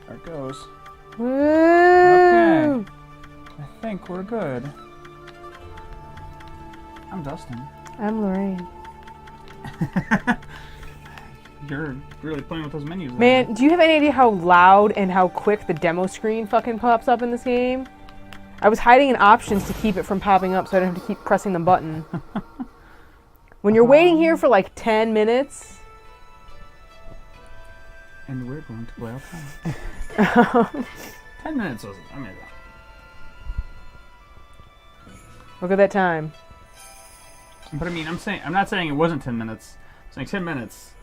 There it goes. Woo! Okay. I think we're good. I'm Dustin. I'm Lorraine. You're really playing with those menus there. Man, do you have any idea how loud and how quick the demo screen fucking pops up in this game? I was hiding in options to keep it from popping up so I don't have to keep pressing the button. When you're waiting here for like 10 minutes... And we're going to play Okami. 10 minutes wasn't... I mean... Look at that time. But I mean, I'm not saying it wasn't 10 minutes. I'm saying 10 minutes...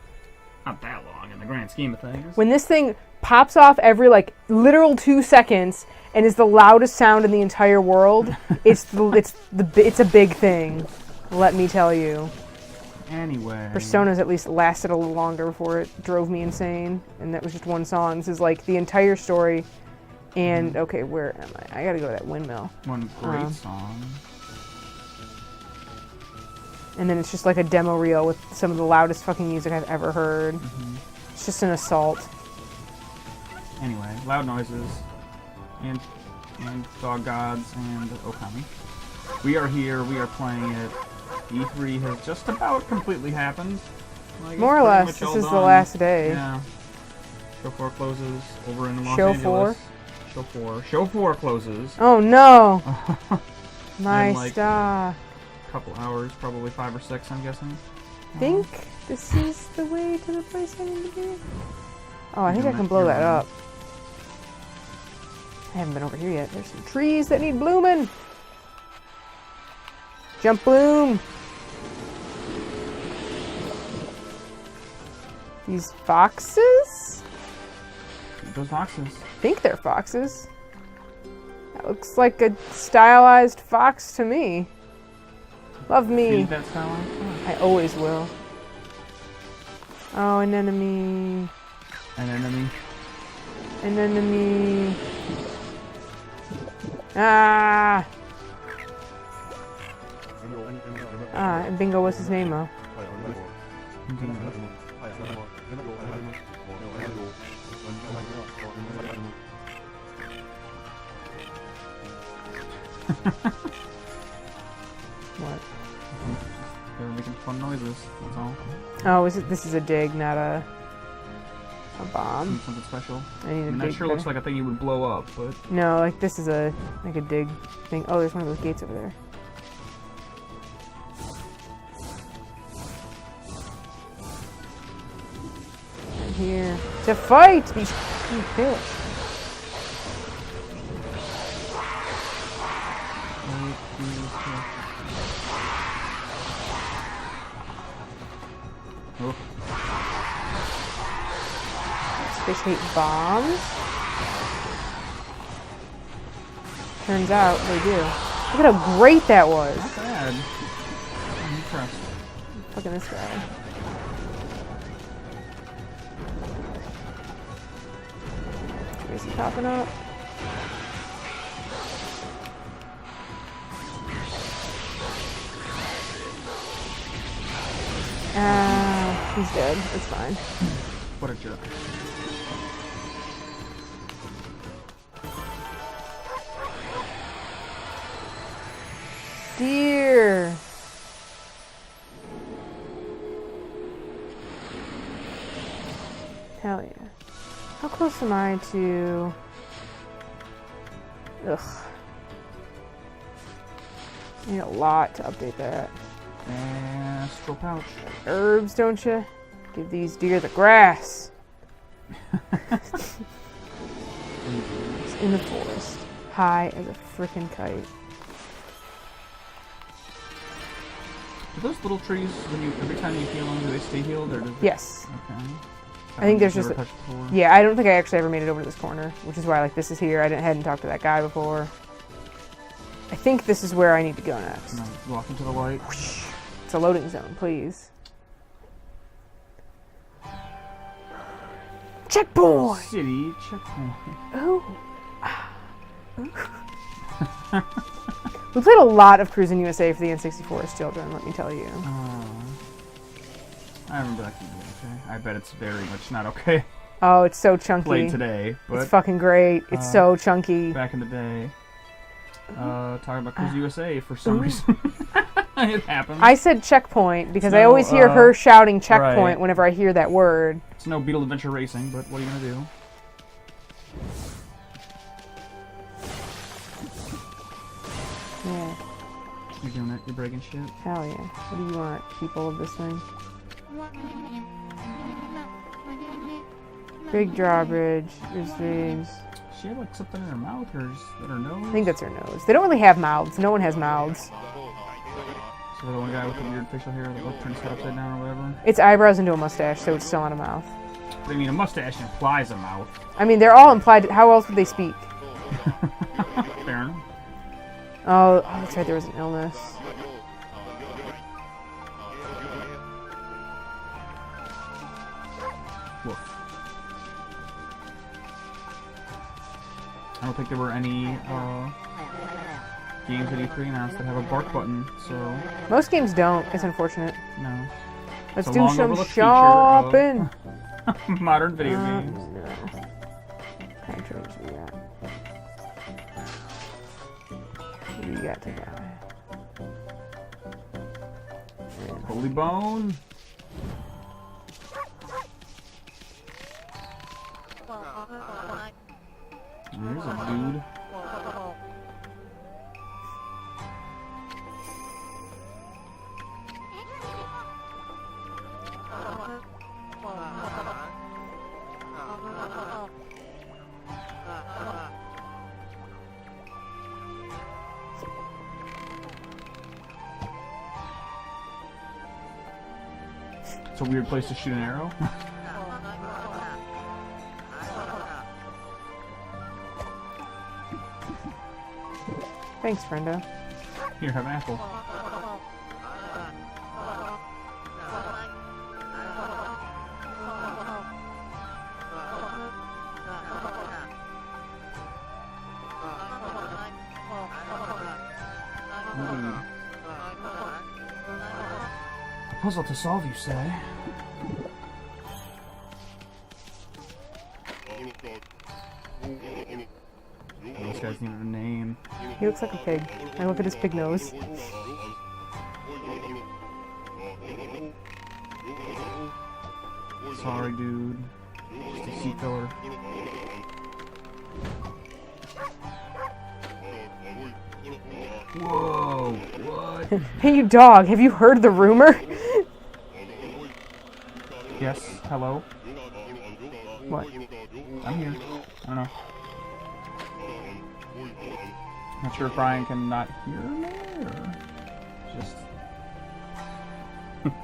Not that long in the grand scheme of things. When this thing pops off every like literal 2 seconds and is the loudest sound in the entire world, it's a big thing. Let me tell you. Anyway. Persona's at least lasted a little longer before it drove me insane, and that was just one song. This is like the entire story. And okay, where am I? I gotta go to that windmill. One great song. And then it's just like a demo reel with some of the loudest fucking music I've ever heard. It's just an assault. Anyway, loud noises, and dog gods, and Okami. We are here, we are playing it. E3 has just about completely happened. Like, More or less, this is the last day. Yeah. Show 4 closes over in Los Show Angeles. Show 4 closes. Oh no! My In, like, star. Couple hours, probably 5 or 6, I'm guessing. Think this is the way to the place I need to be? Oh, I think I can blow that up. I haven't been over here yet. There's some trees that need blooming. Jump bloom. These foxes? Those foxes. I think they're foxes. That looks like a stylized fox to me. Love me. Feed that style. I always will. Oh, an enemy. An enemy. An enemy. Ah! Ah, and Bingo, what's his name, though? What? They're making fun noises, that's all. Oh, this is a dig, not a bomb. Something special. I need a dig. That sure looks like a thing you would blow up, but... No, like this is a dig thing. Oh, there's one of those gates over there. I'm here to fight these fish. Oh. Fish hate bombs. Turns out they do. Look at how great that was. Not bad. I'm impressed. Look at this guy. Is he popping up? He's dead. It's fine. What a jerk. Deer. Hell yeah. How close am I to... Ugh. I need a lot to update that. Astral pouch. Herbs, don't you? Give these deer the grass. It's in the forest. High as a frickin' kite. Do those little trees, every time you heal them, do they stay healed, or does Yes. Okay. I think there's Never just touched before. Yeah, I don't think I actually ever made it over to this corner, which is why like this is here. I hadn't talked to that guy before. I think this is where I need to go next. No, walk into the light. It's a loading zone, please. Checkpoint! City checkpoint. Oh. We played a lot of Cruis'n USA for the N64 as children, let me tell you. I remember that game being okay. I bet it's very much not okay. Oh, it's so chunky. Played today, but It's fucking great. It's so chunky. back in the day. Talking about Cruise USA for some reason. It happens. I said checkpoint because I always hear her shouting checkpoint whenever I hear that word. It's no Beetle Adventure Racing, but what are you gonna do? Yeah. You're doing it. You're breaking shit. Hell yeah. What do you want, people of this thing? Big drawbridge. There's these. She had like something in her mouth or is that her nose? I think that's her nose. They don't really have mouths. No one has mouths. So the one guy with the weird facial hair that like turns head upside down or whatever? It's eyebrows into a mustache, so it's still not a mouth. I mean, a mustache implies a mouth. I mean, they're all implied. How else would they speak? Fair enough. Oh, that's right. There was an illness. Woof. I don't think there were any games at E3 announced that have a bark button, so Most games don't. It's unfortunate. no. Let's It's a do long some overlooked feature shopping. Modern video games. No. What kind of trains we got? What do you got to buy? Holy Bone. There's a dude. It's a weird place to shoot an arrow. Thanks, friendo. Here, have an apple. A puzzle to solve, you say? This guy's even a name. He looks like a pig. And look at his pig nose. Sorry, dude. Just a seat filler. Whoa! What? Hey, you dog. Have you heard the rumor? Yes. Hello. What? I'm here. I don't know. Not sure if Brian can not hear me or just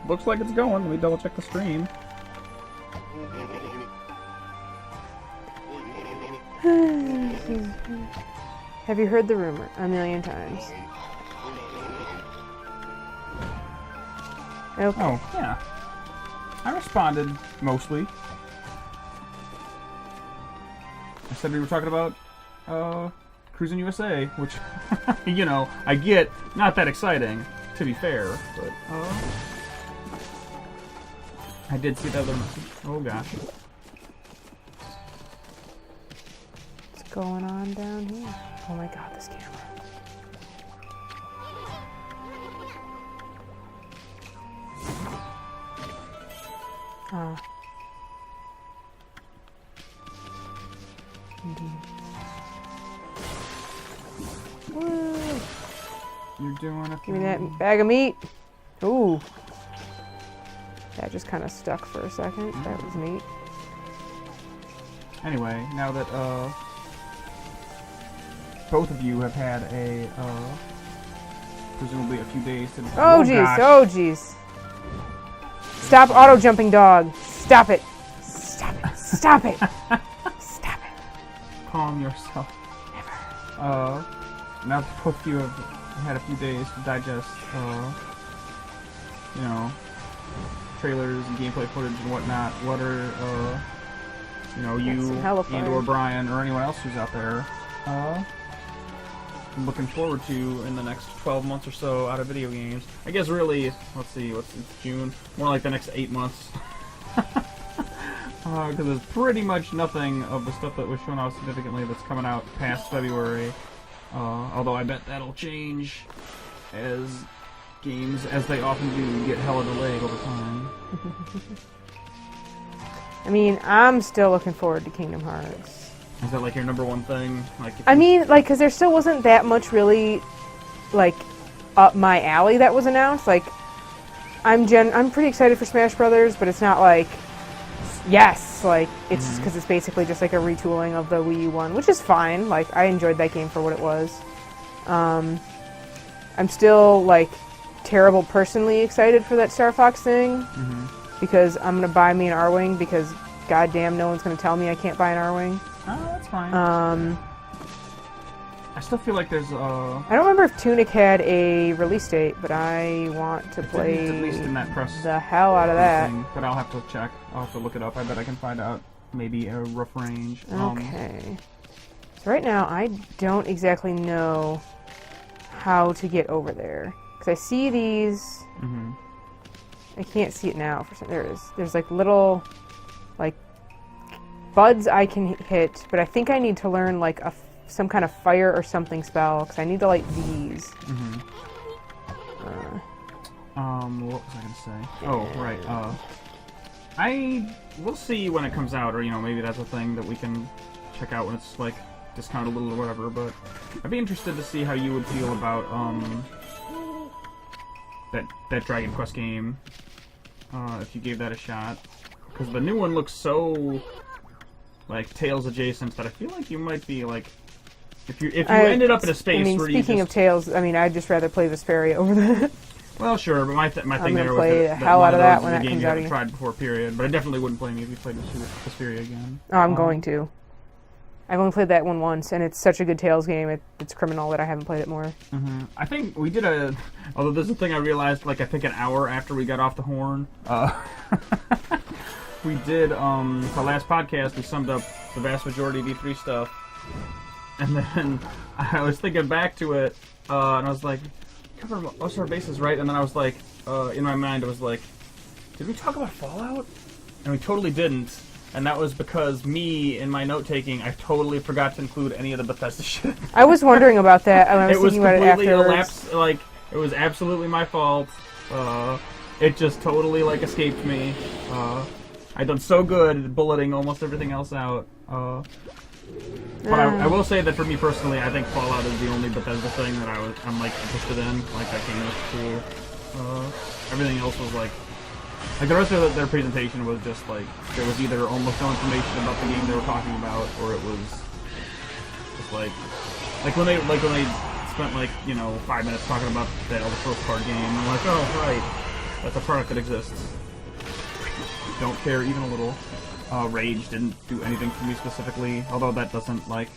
looks like it's going. Let me double check the stream. Have you heard the rumor? A million times. Okay. Oh, yeah. I responded mostly. I said we were talking about Cruising USA, which, you know, I get not that exciting, to be fair, but I did see that other message. Oh gosh. What's going on down here? Oh my god, this camera. Oh. Indeed. Woo! You're doing it. Give me that bag of meat. Ooh. That just kind of stuck for a second. That was neat. Anyway, now that both of you have had a presumably a few days to Oh jeez, oh jeez. Stop auto jumping, dog. Stop it. Stop it. Stop it. Stop it. Calm yourself. Never. Now that both of you have had a few days to digest you know, trailers and gameplay footage and whatnot, what are you know, you and or Brian or anyone else who's out there looking forward to in the next 12 months or so out of video games. I guess really, let's see, it's June? More like the next 8 months. Because there's pretty much nothing of the stuff that was shown off significantly that's coming out past February. Although I bet that'll change as games, as they often do, get hella delayed over time. I mean, I'm still looking forward to Kingdom Hearts. Is that like your number one thing? Like, I mean, like, because there still wasn't that much really, like, up my alley that was announced. Like, I'm pretty excited for Smash Brothers, but it's not like, yes, like, it's because it's basically just like a retooling of the Wii U one, which is fine. Like, I enjoyed that game for what it was. I'm still, like, terrible personally excited for that Star Fox thing, because I'm going to buy me an R-Wing, because goddamn no one's going to tell me I can't buy an R-Wing. Oh, that's fine. I still feel like there's I don't remember if Tunic had a release date, but I want to play at least in that press the hell out of that. thing, but I'll have to check. I'll have to look it up. I bet I can find out maybe a rough range. Okay. So right now, I don't exactly know how to get over there. Because I see these... I can't see it now. For some, there it is. There's like little, like, buds I can hit, but I think I need to learn like some kind of fire or something spell, because I need to light these. What was I gonna say? Oh, right. We'll see when it comes out, or maybe that's a thing that we can check out when it's like discounted a little or whatever. But I'd be interested to see how you would feel about that Dragon Quest game if you gave that a shot, because the new one looks so like Tales adjacent that I feel like you might be like, if you ended up in a space where you speaking of Tales, I mean, I'd just rather play Vesperia over that. Well, sure, but my thing there was play that the hell out of that when was a that game comes you out haven't again. tried before, period. But I definitely wouldn't play me if you played Vesperia again. Oh, I'm going to. I've only played that one once, and it's such a good Tales game, it's criminal that I haven't played it more. I think we did although there's a thing I realized, like, I think an hour after we got off the horn, we did, the last podcast, we summed up the vast majority of E3 stuff, and then I was thinking back to it, and I was like, covered most of our bases, right? And then I was like, in my mind, I was like, did we talk about Fallout? And we totally didn't. And that was because me, in my note-taking, I totally forgot to include any of the Bethesda shit. I was wondering about that. I was thinking about it afterwards. It was absolutely my fault. It just totally, like, escaped me. I'd done so good at bulleting almost everything else out. But I will say that for me personally, I think Fallout is the only Bethesda thing that I'm like interested in. Like, that game was cool. Everything else was like the rest of their presentation was just like, there was either almost no information about the game they were talking about, or it was just like when they spent like 5 minutes talking about that other first card game, and I'm like, oh right, that's a product that exists. Don't care even a little. Rage didn't do anything for me specifically, although that doesn't like.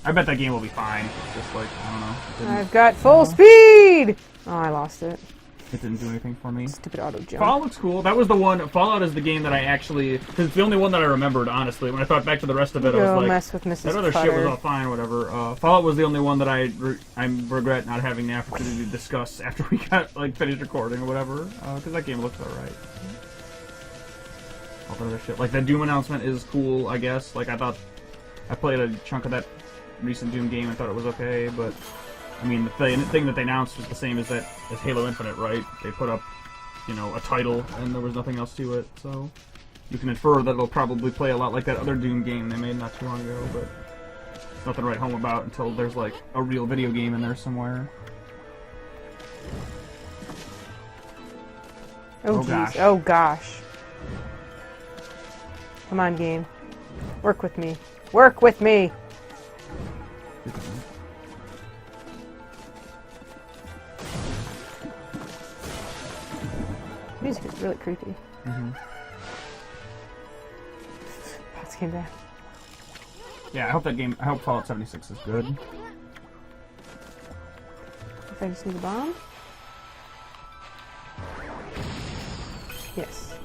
I bet that game will be fine. It's just like, I don't know. I've got full speed! Oh, I lost it. It didn't do anything for me. Stupid auto jump. Fallout looks cool. That was the one. Fallout is the game that I actually, because it's the only one that I remembered. Honestly, when I thought back to the rest of it, I was like, mess with Mrs. that other Putter. shit was all fine, whatever. Fallout was the only one that I regret not having the opportunity to discuss after we got finished recording or whatever, because that game looks alright. All that other shit, like that Doom announcement is cool, I guess. Like I thought, I played a chunk of that recent Doom game. I thought it was okay, but I mean, the thing that they announced was the same as Halo Infinite, right? They put up, a title, and there was nothing else to it, so you can infer that it'll probably play a lot like that other Doom game they made not too long ago, but it's nothing to write home about until there's, like, a real video game in there somewhere. Oh, gosh. Oh, gosh. Come on, game. Work with me. Work with me! Music is really creepy. Pots came back. Yeah, I hope Fallout 76 is good. If I just need a bomb? Yes.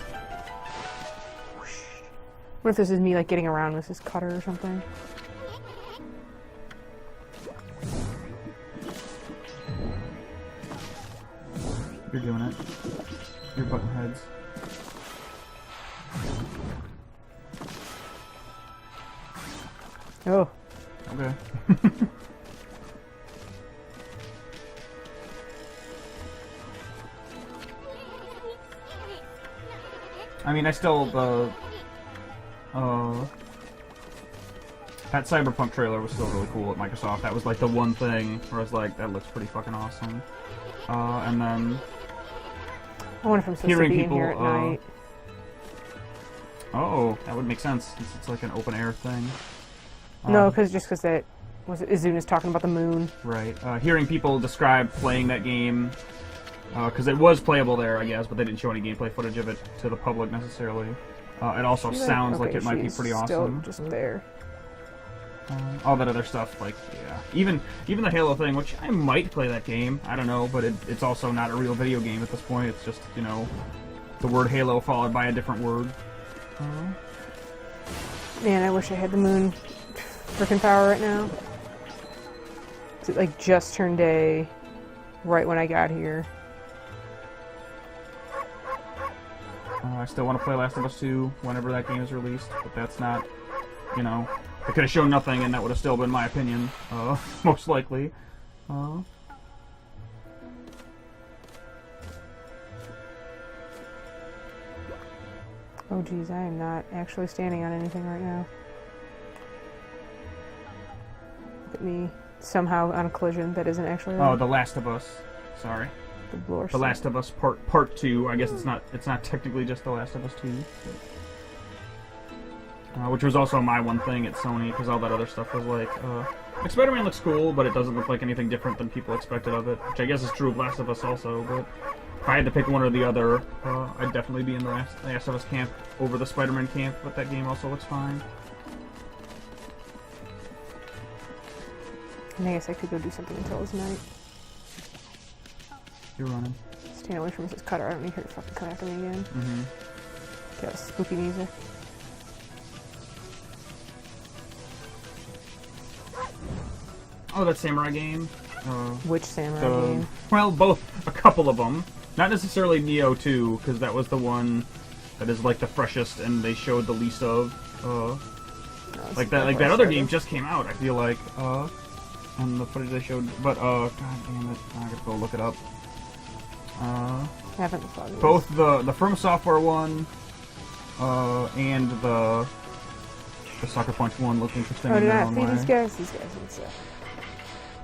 What if this is me, like, getting around with this cutter or something? You're doing it. You're button heads. Oh. Okay. I mean, I still, that Cyberpunk trailer was still really cool at Microsoft. That was like the one thing where I was like, that looks pretty fucking awesome. And then I wonder if I'm supposed to be in here at night. Oh, that would make sense since it's like an open air thing. No, because that was it, Izuna's talking about the moon. Right. Hearing people describe playing that game, because it was playable there, I guess, but they didn't show any gameplay footage of it to the public necessarily. It also sounds like it might be pretty awesome. Still just there. All that other stuff, like, yeah. Even the Halo thing, which I might play that game, I don't know, but it's also not a real video game at this point. It's just, you know, the word Halo followed by a different word. Man, I wish I had the moon freaking power right now. It like just turned day right when I got here. I still want to play Last of Us 2 whenever that game is released, but that's not, you know, they could have shown nothing and that would have still been my opinion, most likely. Oh geez, I am not actually standing on anything right now. Look at me somehow on a collision that isn't actually there. Oh, The Last of Us. Sorry. The Last of Us Part 2. I guess it's not technically just The Last of Us 2. Which was also my one thing at Sony, because all that other stuff was like Spider-Man looks cool, but it doesn't look like anything different than people expected of it, which I guess is true of Last of Us also, but if I had to pick one or the other, I'd definitely be in the Last of Us camp over the Spider-Man camp, but that game also looks fine. And I guess I could go do something until it's night. You're running. Stand away from Mrs. Cutter. I don't need her to fucking cut after me again. Mm-hmm. Got spooky music. Oh, that samurai game. Which samurai game? Well, both. A couple of them. Not necessarily Neo 2, because that was the one that is like the freshest and they showed the least of. Like that other game just came out. I feel like. And the footage they showed. But god damn it, I gotta go look it up. Haven't thought both the From Software one, and the Sucker Punch one looked interesting. Oh, did I feed these guys? These guys need to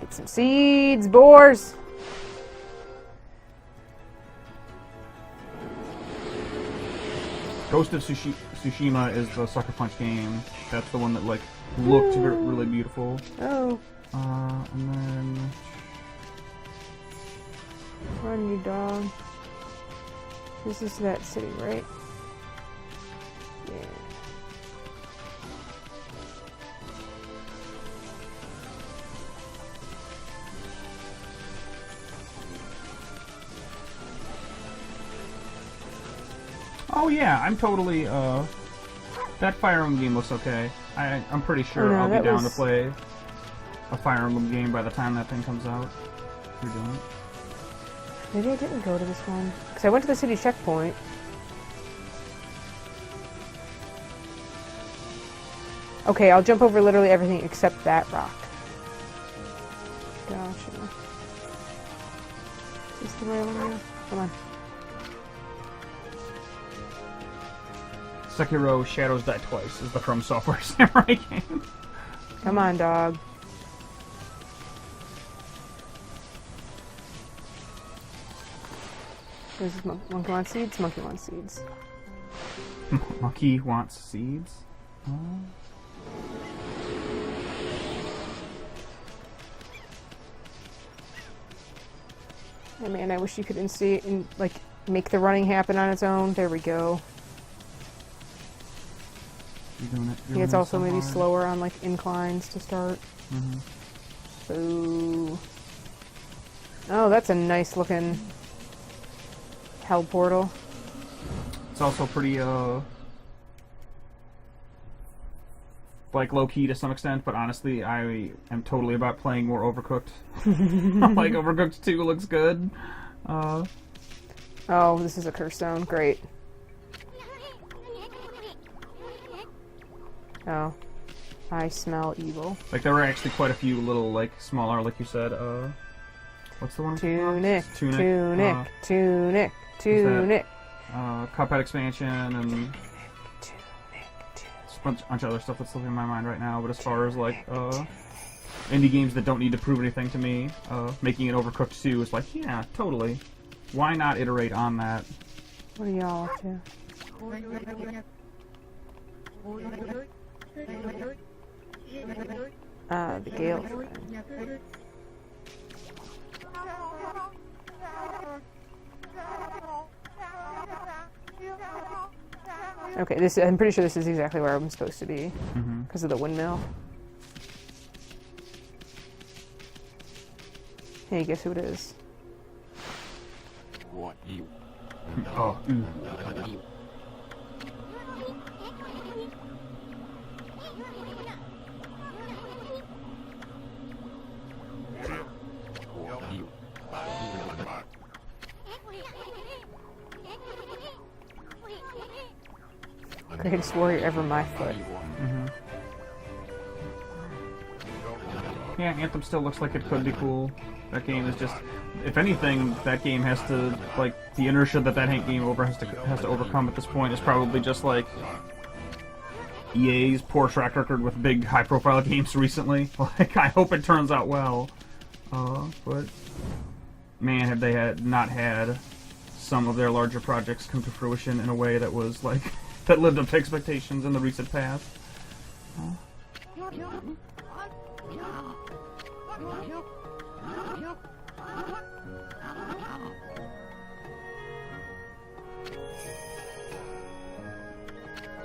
get some seeds, boars. Ghost of Tsushima is the Sucker Punch game. That's the one that like looked really beautiful. Oh. And then run, you dog. This is that city, right? Yeah. Oh yeah, I'm totally, that Fire Emblem game looks okay. I'm pretty sure I'll be down to play a Fire Emblem game by the time that thing comes out. You're doing it. Maybe I didn't go to this one. Because I went to the city checkpoint. Okay, I'll jump over literally everything except that rock. Gotcha. Is this the right one now? Come on. Sekiro Shadows Die Twice is the From Software samurai game. Come on, dog. This is Monkey Wants Seeds? Monkey Wants Seeds. Monkey Wants Seeds? Oh man, I wish you could see it and like make the running happen on its own. There we go. You're doing it. Yeah, it's also maybe slower on like inclines to start. Ooh. Oh, that's a nice looking hell portal. It's also pretty like low-key to some extent, but honestly I am totally about playing more Overcooked. Like Overcooked 2 looks good. Oh, this is a curse zone. Great. Oh. I smell evil. Like, there were actually quite a few little, like, smaller, like you said, what's the one? Tunic. Tunic. Tunic. Tunic. Tunic. Cuphead expansion and a bunch of other stuff that's slipping in my mind right now. But as far as, like, indie games that don't need to prove anything to me, making it Overcooked 2 is like, yeah, totally. Why not iterate on that? What are y'all up to? The Gale thing. Okay, I'm pretty sure this is exactly where I'm supposed to be. Because of the windmill. Hey, guess who it is? Oh. Greatest warrior ever, my foot. Yeah, Anthem still looks like it could be cool. That game is just, if anything, that game has to, like, the inertia that game has to overcome at this point is probably just like EA's poor track record with big high-profile games recently. Like, I hope it turns out well, but man, have they not had some of their larger projects come to fruition in a way that was like that lived up to expectations in the recent past.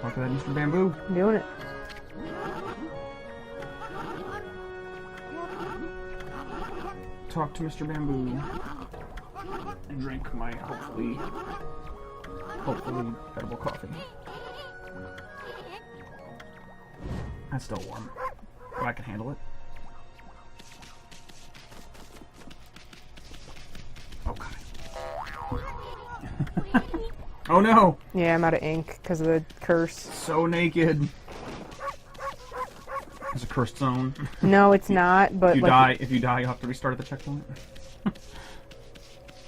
Talk to that Mr. Bamboo. I'm doing it. Talk to Mr. Bamboo. And drink my hopefully edible coffee. That's still warm, but I can handle it. Okay. Oh no! Yeah, I'm out of ink because of the curse. So naked. There's a cursed zone. No, it's not. But if you die, you have to restart at the checkpoint.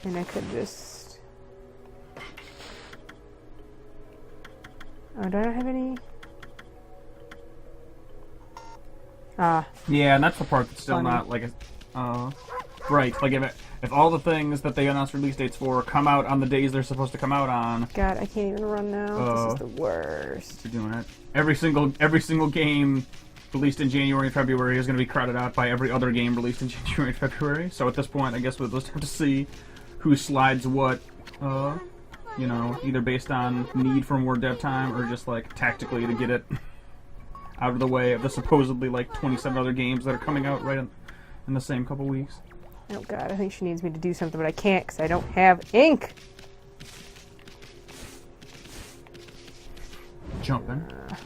And I could just. Oh, do I not have any? Yeah, and that's the part that's still Funny. not like right. Like if all the things that they announced release dates for come out on the days they're supposed to come out on. God, I can't even run now. This is the worst. You're doing it. Every single game released in January and February is going to be crowded out by every other game released in January and February. So at this point, I guess we'll just have to see who slides what. You know, either based on need for more dev time or just like tactically to get it out of the way of the supposedly like 27 other games that are coming out right in the same couple weeks. Oh God, I think she needs me to do something, but I can't because I don't have ink. Jumping.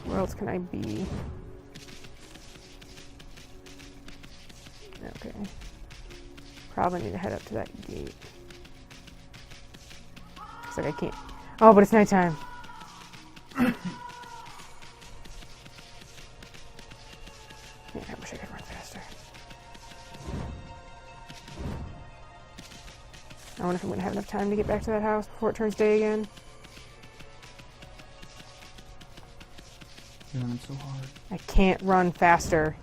Where else can I be? Okay. Probably need to head up to that gate. It's like I can't. Oh, but it's nighttime. Man, I wish I could run faster. I wonder if I'm going to have enough time to get back to that house before it turns day again. You're running so hard. I can't run faster.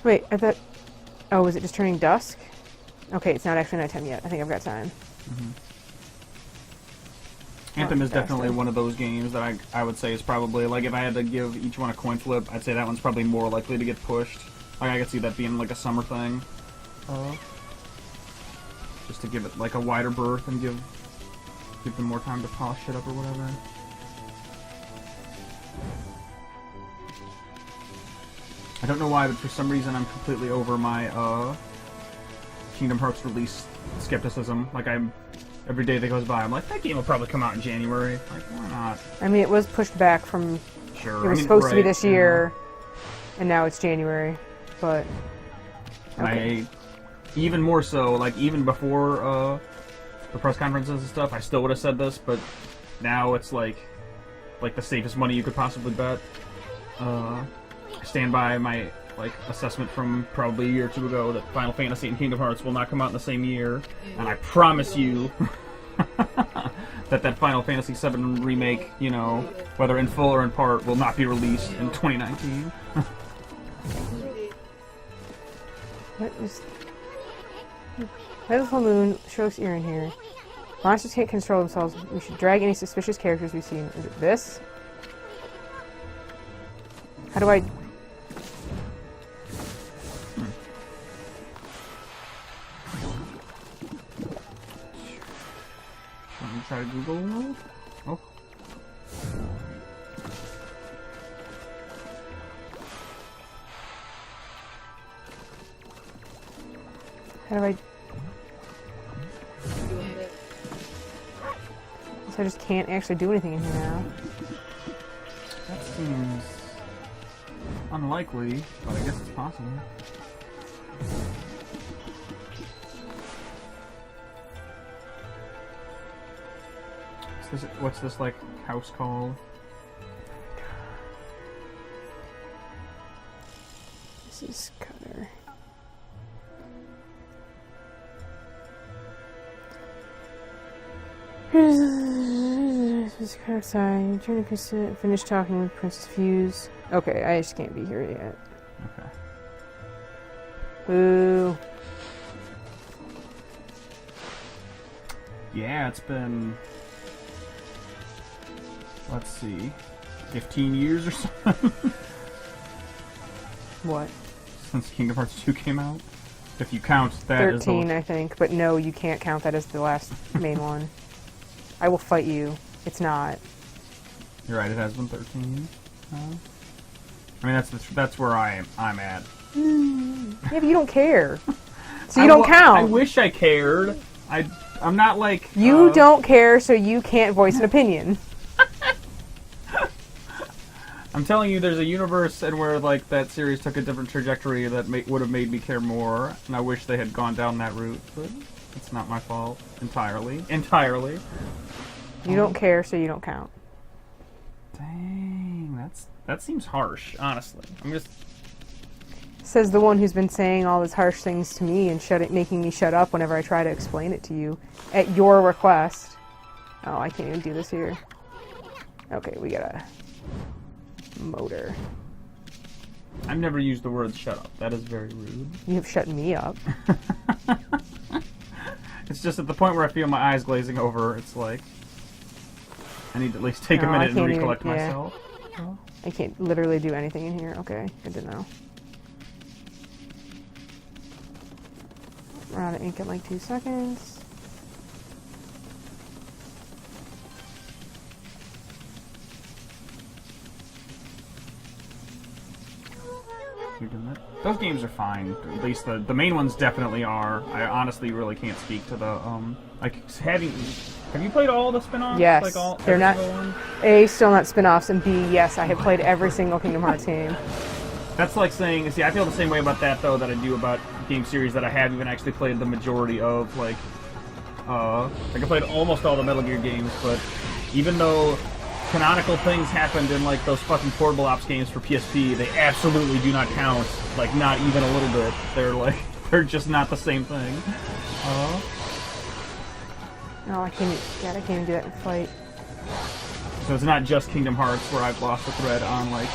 Wait, I thought... Oh, is it just turning dusk? Okay, it's not actually nighttime yet. I think I've got time. Anthem is definitely one of those games that I would say is probably, like, if I had to give each one a coin flip, I'd say that one's probably more likely to get pushed. Like, I could see that being, like, a summer thing. Just to give it, like, a wider berth and give them more time to polish shit up or whatever. I don't know why, but for some reason I'm completely over my, Kingdom Hearts release skepticism. Like, every day that goes by, I'm like, that game will probably come out in January. Like, why not? I mean, it was pushed back from... Sure. It was supposed to be this year, and now it's January, but... Okay. even more so, like, even before the press conferences and stuff, I still would have said this, but now it's like the safest money you could possibly bet. I stand by my assessment from probably a year or two ago that Final Fantasy and Kingdom Hearts will not come out in the same year, and I promise you that Final Fantasy VII remake, you know, whether in full or in part, will not be released in 2019. Why does the moon show us ear in here? Monsters can't control themselves. We should drag any suspicious characters we see. Is it this? How do I... Let me try to Google. Oh. How do I... So I just can't actually do anything in here now. That seems unlikely, but I guess it's possible. What's this like house called? This is Cutter. This Cutter side. Turn to finish talking with Princess Fuse. Okay, I just can't be here yet. Okay. Boo. Yeah, it's been, let's see, 15 years or something? What? Since Kingdom Hearts 2 came out? If you count that 13, I think. But no, you can't count that as the last main one. I will fight you. It's not. You're right, it has been 13. I mean, that's where I'm at. Yeah, but you don't care. So you don't count. I wish I cared. I'm not like... You don't care, so you can't voice an opinion. I'm telling you, there's a universe and where like that series took a different trajectory that would have made me care more, and I wish they had gone down that route, but it's not my fault entirely. Entirely. You don't care, so you don't count. Dang, that seems harsh, honestly. I'm just... Says the one who's been saying all these harsh things to me and making me shut up whenever I try to explain it to you at your request. Oh, I can't even do this here. Okay, we got a motor. I've never used the word shut up. That is very rude. You have shut me up. It's just at the point where I feel my eyes glazing over, it's like I need to at least take a minute and recollect myself. Oh, I can't literally do anything in here. Okay, good to know. Run out of ink in like 2 seconds. Those games are fine. At least the main ones definitely are. I honestly really can't speak to the like have you played all the spin-offs? Yes, Like they're not. A, still not spin-offs, and B, yes, I have played every single Kingdom Hearts game. That's like saying, see, I feel the same way about that though that I do about game series that I have even actually played the majority of. Like I played almost all the Metal Gear games, but even though canonical things happened in like those fucking portable ops games for PSP, they absolutely do not count. Like not even a little bit. They're just not the same thing. No, I can't. God, I can't even do that in fight. So it's not just Kingdom Hearts where I've lost the thread on like,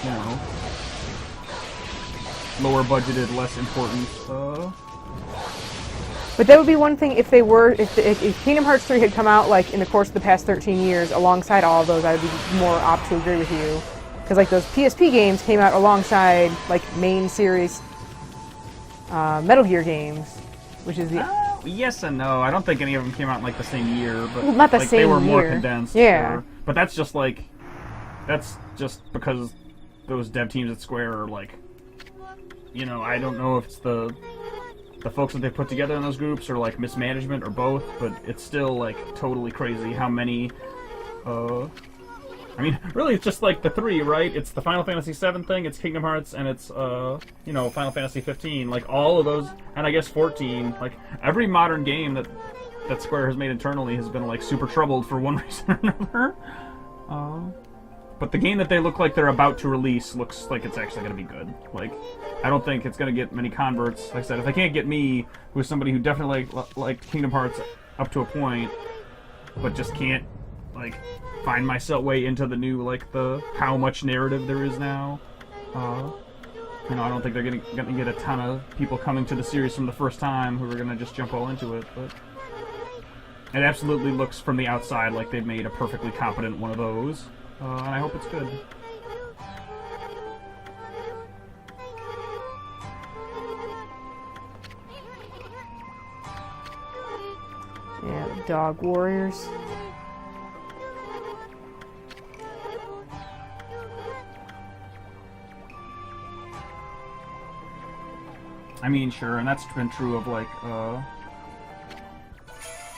you know, lower budgeted, less important. But that would be one thing if they were, if Kingdom Hearts 3 had come out like in the course of the past 13 years alongside all of those, I would be more apt to agree with you. Because like those PSP games came out alongside like main series Metal Gear games, which is the... Yes and no. I don't think any of them came out in like the same year, but well, not the like, same they were year. more condensed. Yeah. Sure. But that's just because those dev teams at Square are like, you know, I don't know if it's the folks that they put together in those groups or like mismanagement or both, but it's still like totally crazy how many I mean, really, it's just like the three, right? It's the Final Fantasy VII thing, it's Kingdom Hearts, and it's, you know, Final Fantasy 15. Like, all of those, and I guess 14. Like, every modern game that Square has made internally has been, like, super troubled for one reason or another. But the game that they look like they're about to release looks like it's actually going to be good. Like, I don't think it's going to get many converts. Like I said, if they can't get me, who's somebody who definitely liked Kingdom Hearts up to a point, but just can't, like, find myself way into the new, like, the how much narrative there is now. You know, I don't think they're going to get a ton of people coming to the series from the first time who are going to just jump all into it, but it absolutely looks from the outside like they've made a perfectly competent one of those, and I hope it's good. Yeah, the dog warriors. I mean, sure, and that's been true of, like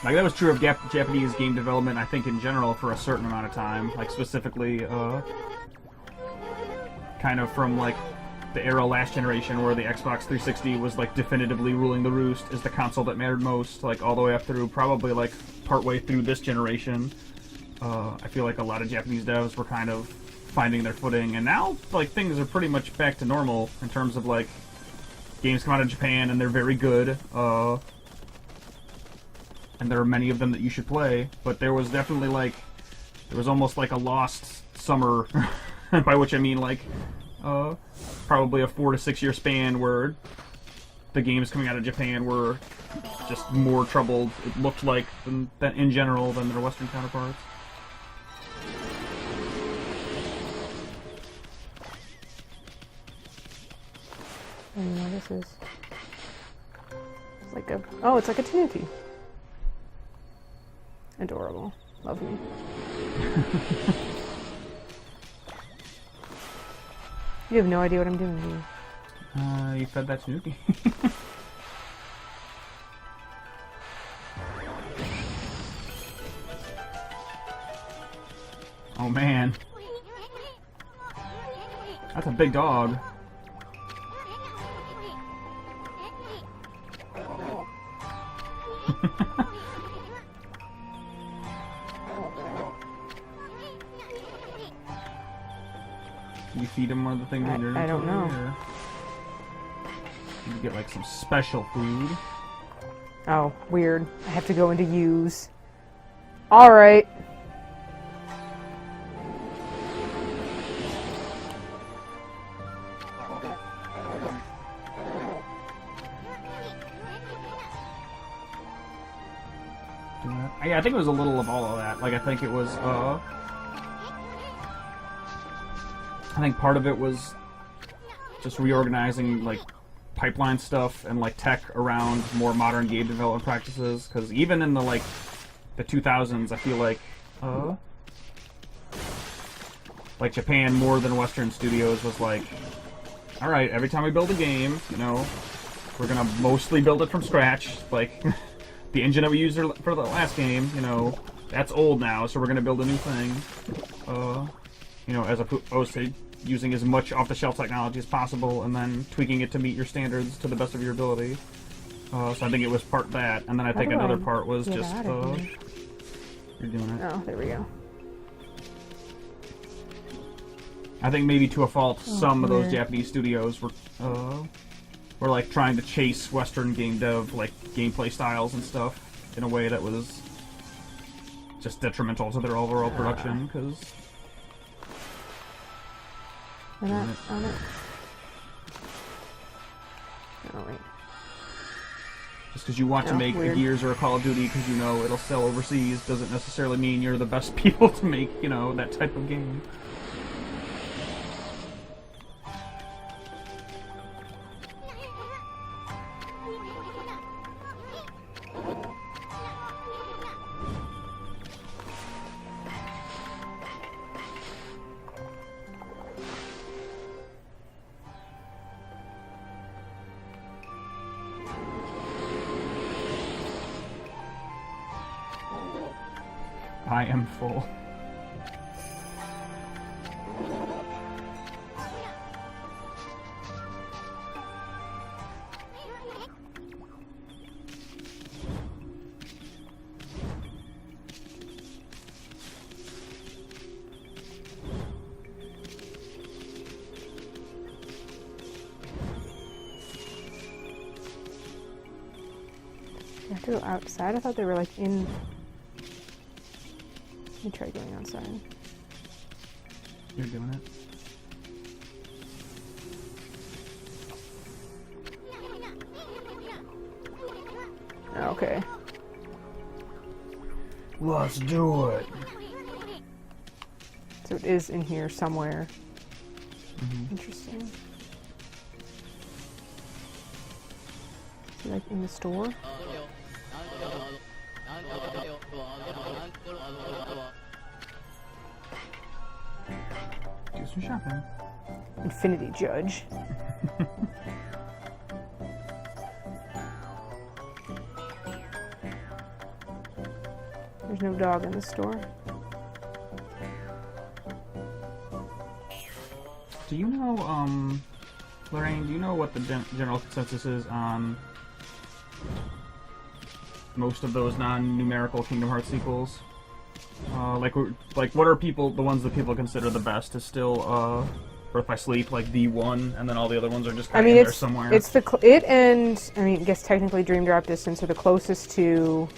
that was true of Japanese game development, I think, in general, for a certain amount of time. Like, specifically, kind of from, like, the era last generation where the Xbox 360 was, like, definitively ruling the roost as the console that mattered most, like, all the way up through, probably, like, partway through this generation. I feel like a lot of Japanese devs were kind of finding their footing, and now, like, things are pretty much back to normal in terms of, like, games come out of Japan and they're very good, and there are many of them that you should play, but there was definitely, like, there was almost like a lost summer, by which I mean, like, probably a 4 to 6 year span where the games coming out of Japan were just more troubled, it looked like, than in general, than their Western counterparts. I don't know what this is. It's like a... Oh, it's like a Tanuki. Adorable. Love me. You have no idea what I'm doing, do you? You fed that Tanuki. Oh man. That's a big dog. You feed him one of the things in your I don't know. Or you get like some special food. Oh, weird. I have to go into use. Alright. Yeah, I think it was a little of all of that. Like, I think it was, I think part of it was just reorganizing, like, pipeline stuff and, like, tech around more modern game development practices, because even in the, like, the 2000s, I feel like Japan, more than Western studios, was like, alright, every time we build a game, you know, we're gonna mostly build it from scratch, like... The engine that we used for the last game, you know, that's old now, so we're going to build a new thing. You know, as opposed to using as much off-the-shelf technology as possible and then tweaking it to meet your standards to the best of your ability. So I think it was part that, and then I think another part was just, you're doing it. Oh, there we go. I think maybe to a fault, some of those Japanese studios were like trying to chase Western game dev, like gameplay styles and stuff, in a way that was just detrimental to their overall production, because... On it. Oh, wait. Just because you want to make a Gears or a Call of Duty because you know it'll sell overseas doesn't necessarily mean you're the best people to make, you know, that type of game. I am full. have to go outside? I thought they were like in... Let me try going outside. You're doing it. Okay. Let's do it. So it is in here somewhere. Mm-hmm. Interesting. Is it like in the store? Do some shopping. Infinity Judge. There's no dog in the store. Do you know, Lorraine, do you know what the general consensus is on most of those non-numerical Kingdom Hearts sequels? Like, what are the ones that people consider the best? Is still, Birth by Sleep, like the one, and then all the other ones are just kind of in there somewhere? It's it and, I mean, I guess technically Dream Drop Distance are the closest to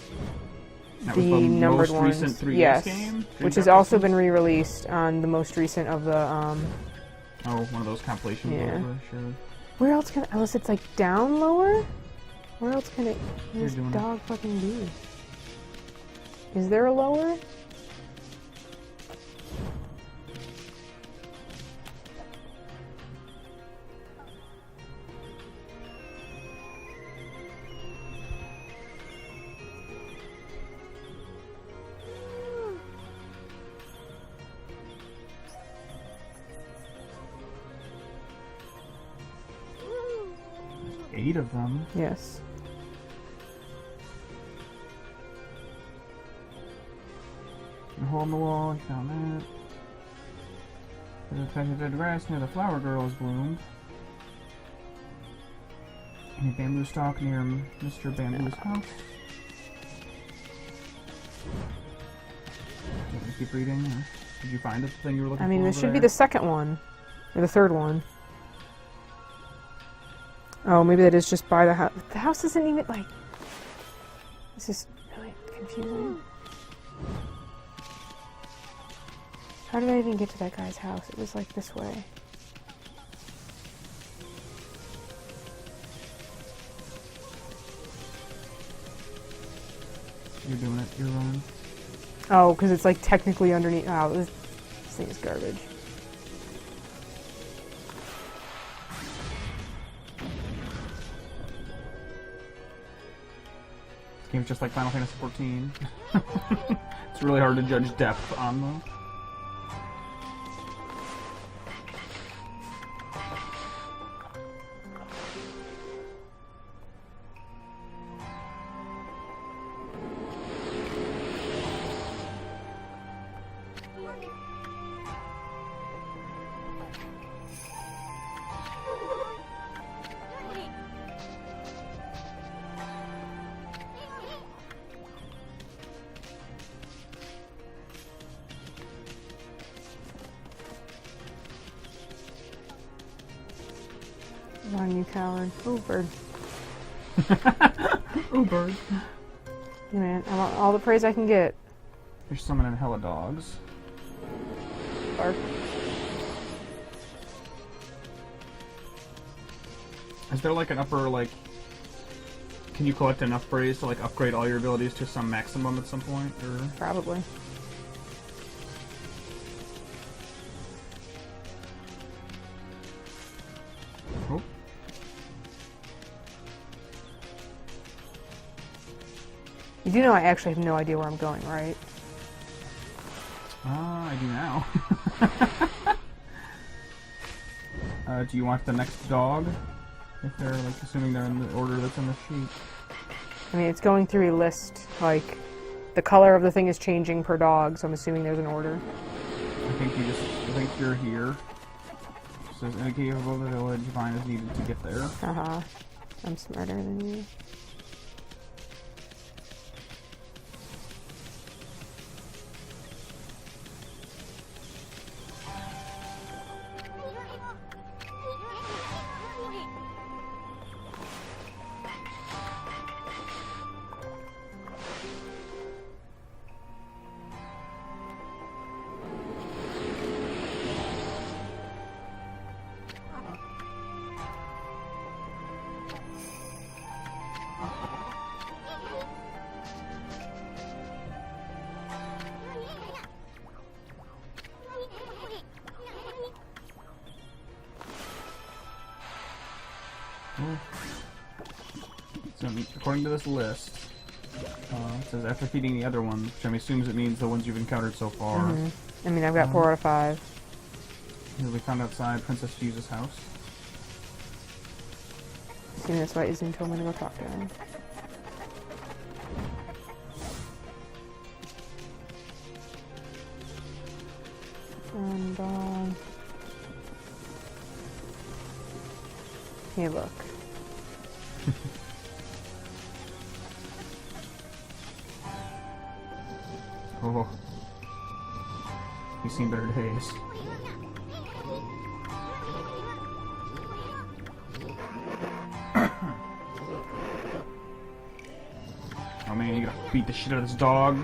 that the was the numbered most ones. recent 3DS yes, game? which has also been re-released on the most recent of the, Oh, one of those compilation yeah. boards, sure. Where else can, unless it's like down lower? Where else can this doing dog fucking be? Is there a lower? There's 8 of them. Yes. A hole in the wall, you found that. There's a patch of dead grass near the flower girl has bloomed. And a bamboo stalk near Mr. Bamboo's house. You want me to keep reading? Or did you find the thing you were looking for? I mean, this over should be there? the second one. Or the third one. Oh, maybe that is just by the house. The house isn't even, like... This is really confusing. How did I even get to that guy's house? It was, like, this way. You're doing it. You're running. Oh, because it's, like, technically underneath... Oh, this thing is garbage. Game's just like Final Fantasy XIV. It's really hard to judge depth on them. Run, you coward. Oh, bird. Oh, bird. Yeah, man, I want all the praise I can get. You're summoning hella dogs. Bark. Is there like an upper, like... Can you collect enough praise to like upgrade all your abilities to some maximum at some point, or...? Probably. Oh. You do know I actually have no idea where I'm going, right? I do now. Do you want the next dog? If they're, like, assuming they're in the order that's in the sheet. I mean, it's going through a list, like, the color of the thing is changing per dog, so I'm assuming there's an order. I think you're here. It says indicate above the village, Vine is needed to get there. Haha. I'm smarter than you. So, according to this list, it says after feeding the other ones, which assumes it means the ones you've encountered so far. Mm-hmm. I mean, I've got 4 out of 5. We found outside Princess Fuse's house. See, that's why Izzy told me to go talk to him. And, hey, look. Oh. You've seen better days. Oh man, you gotta beat the shit out of this dog.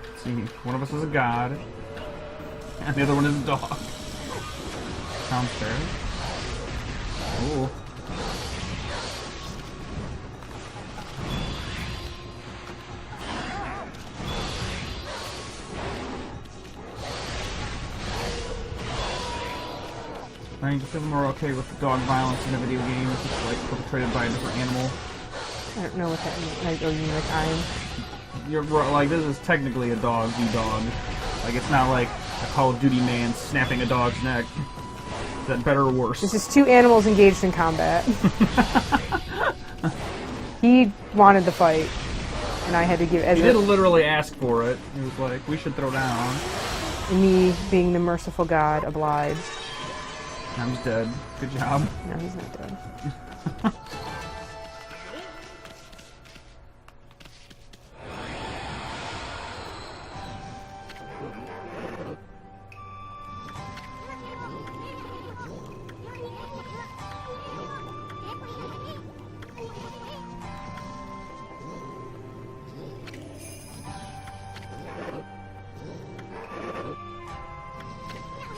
Let's see, one of us is a god, and the other one is a dog. Sounds fair. Ooh. I think some of them are okay with dog violence in a video game if it's like perpetrated by a different animal. I don't know what that means. Like, oh, you mean like I'm? You're like, this is technically a dog v dog. Like, it's not like a Call of Duty man snapping a dog's neck. Is that better or worse? This is 2 animals engaged in combat. He wanted the fight, and I had to give. He did literally ask for it. He was like, "We should throw down." And me, being the merciful god, obliged. I'm just dead. Good job. No, he's not dead.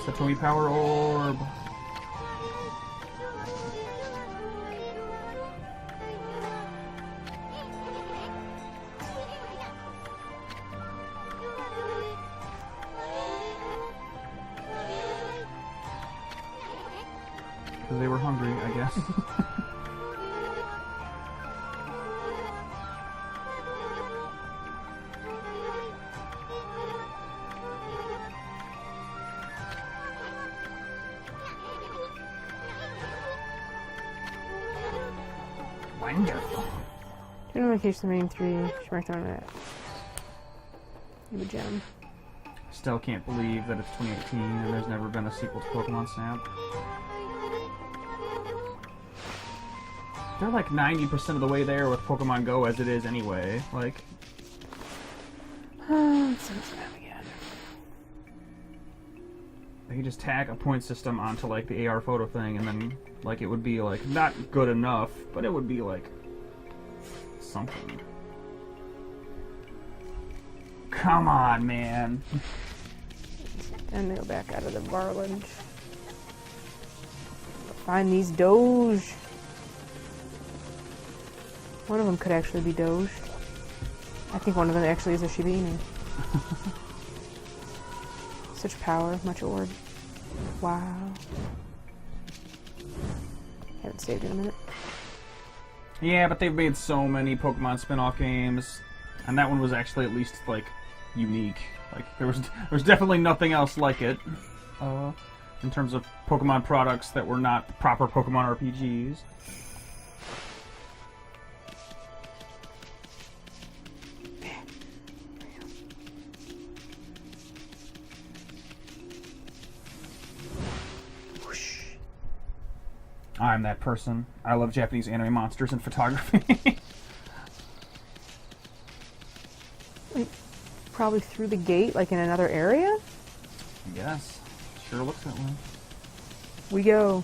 Satomi Power Orb. Because they were hungry, I guess. Wonderful. Turn location the main 3. She marked on it. You a gem. Still can't believe that it's 2018 and there's never been a sequel to Pokemon Snap. They're like 90% of the way there with Pokemon Go as it is anyway. Like, they could just tack a point system onto like the AR photo thing and then like it would be like not good enough, but it would be like something. Come on, man. And they go back out of the barlage. Find these Doge. One of them could actually be Doge. I think one of them actually is a Shibini. Such power, much orb. Wow. Haven't saved in a minute. Yeah, but they've made so many Pokemon spin-off games, and that one was actually at least like unique. Like there's definitely nothing else like it in terms of Pokemon products that were not proper Pokemon RPGs. I'm that person. I love Japanese anime monsters and photography. Wait, probably through the gate, like in another area? Yes. Sure looks that way. We go.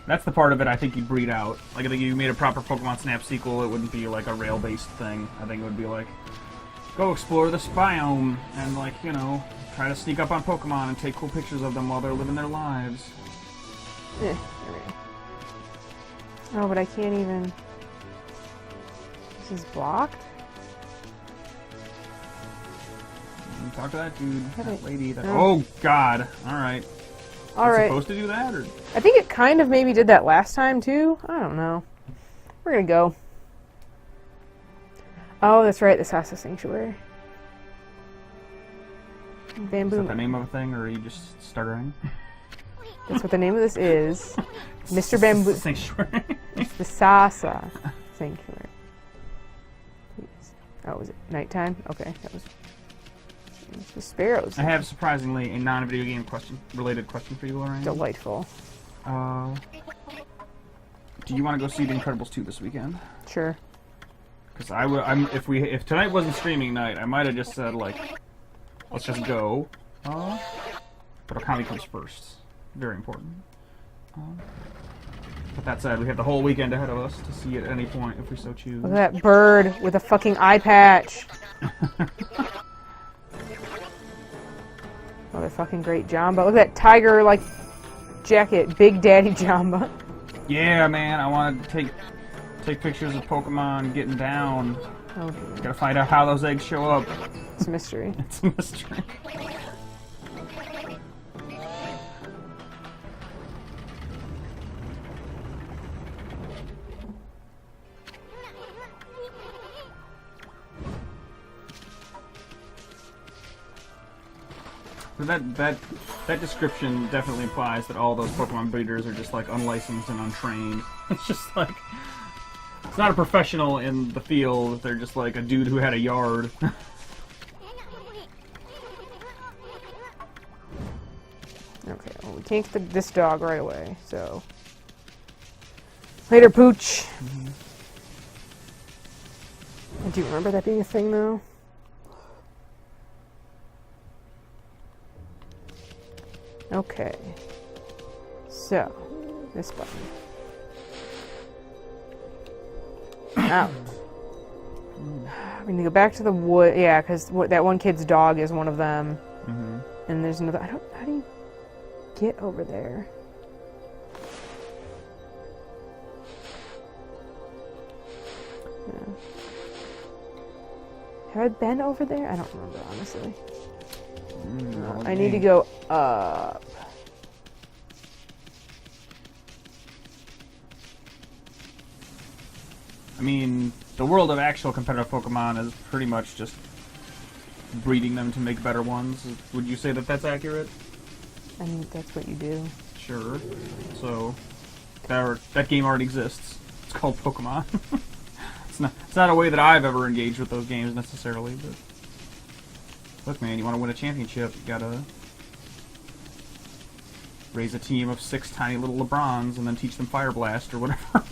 That's the part of it I think you'd breed out. Like, I think if you made a proper Pokemon Snap sequel, it wouldn't be like a rail-based thing. I think it would be like, go explore this biome and, like, you know, try to sneak up on Pokemon and take cool pictures of them while they're living their lives. There we go. Oh, but I can't even... This is blocked? Talk to that dude, that lady. That... Oh. Oh, God. Alright. Alright. Supposed to do that, or...? I think it kind of maybe did that last time, too. I don't know. We're gonna go. Oh, that's right. This has a sanctuary. Bamboo. Is that the name of a thing, or are you just stuttering? That's what the name of this is. Mr. Bamboo. Sanctuary. It's the Sasa Sanctuary. Please. Oh, was it nighttime? Okay, that was the sparrows. I have surprisingly a non-video game related question for you, Lorraine. Delightful. Do you want to go see The Incredibles 2 this weekend? Sure. Because if tonight wasn't streaming night, I might have just said like, let's just go. But Okami comes first. Very important. But that said, we have the whole weekend ahead of us to see it at any point if we so choose. Look at that bird with a fucking eye patch. Another fucking great Jamba. Look at that tiger like jacket, Big Daddy Jamba. Yeah, man, I want to take pictures of Pokemon getting down. Oh, dear. Gotta find out how those eggs show up. It's a mystery. It's a mystery. That description definitely implies that all those Pokemon breeders are just like unlicensed and untrained. It's just like it's not a professional in the field. They're just like a dude who had a yard. Okay, well, we can't get this dog right away, so... Later, Pooch! Do you remember that being a thing, though? Okay. So, this button. Out. We need to go back to the wood. Yeah, because that one kid's dog is one of them. Mm-hmm. And there's another... How do you get over there? Yeah. Have I been over there? I don't remember, honestly. I need to go up. I mean, the world of actual competitive Pokemon is pretty much just breeding them to make better ones. Would you say that that's accurate? I mean, that's what you do. Sure. So, that game already exists. It's called Pokemon. It's not a way that I've ever engaged with those games necessarily, but... Look, man, you want to win a championship, you gotta raise a team of 6 tiny little LeBrons and then teach them Fire Blast or whatever.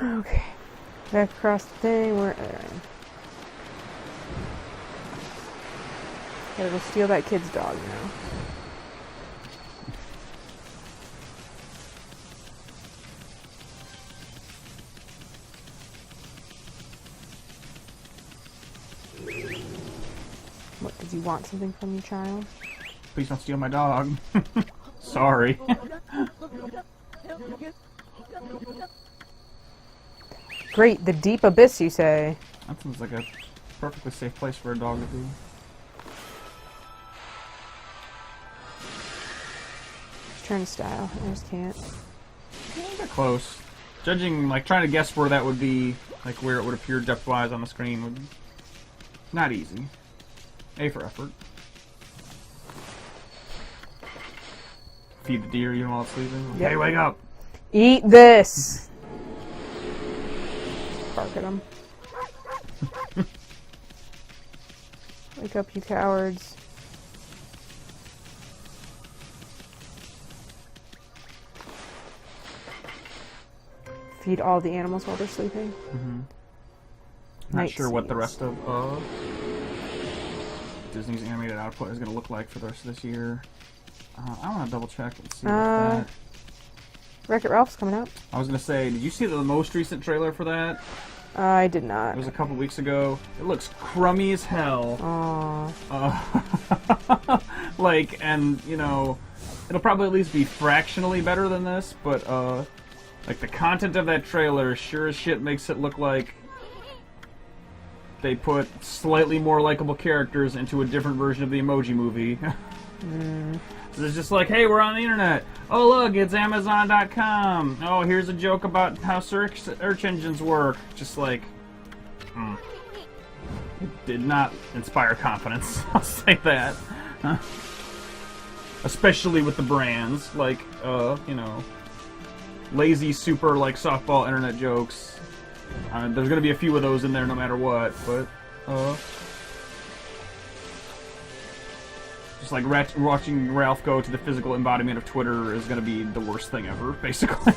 Okay. Back across the thing. Where there I am. Gotta go steal that kid's dog now. What, does he want something from you, child? Please don't steal my dog. Sorry. Great, the deep abyss, you say? That seems like a perfectly safe place for a dog to be. Turnstile. I just can't. They're close. Judging, like, trying to guess where that would be, like, where it would appear depth-wise on the screen would... Not easy. A for effort. Feed the deer even while it's sleeping. Yep. Hey, wake up! Eat this! Bark at him. Wake up, you cowards. Feed all the animals while they're sleeping. Mm-hmm. Not sure what the rest of Disney's animated output is going to look like for the rest of this year. I want to double check and see what that... Wreck-It Ralph's coming out. I was gonna say, did you see the most recent trailer for that? I did It not. was a couple weeks ago. It looks crummy as hell. Aww. Like, and, you know, it'll probably at least be fractionally better than this, but, like, the content of that trailer sure as shit makes it look like they put slightly more likable characters into a different version of the Emoji Movie. So it's just like, hey, we're on the internet. Oh, look, it's Amazon.com. Oh, here's a joke about how search engines work. Just like, it did not inspire confidence. I'll say that. Especially with the brands, like, you know, lazy, super, like, softball internet jokes. There's gonna be a few of those in there no matter what, but, just like watching Ralph go to the physical embodiment of Twitter is gonna be the worst thing ever, basically.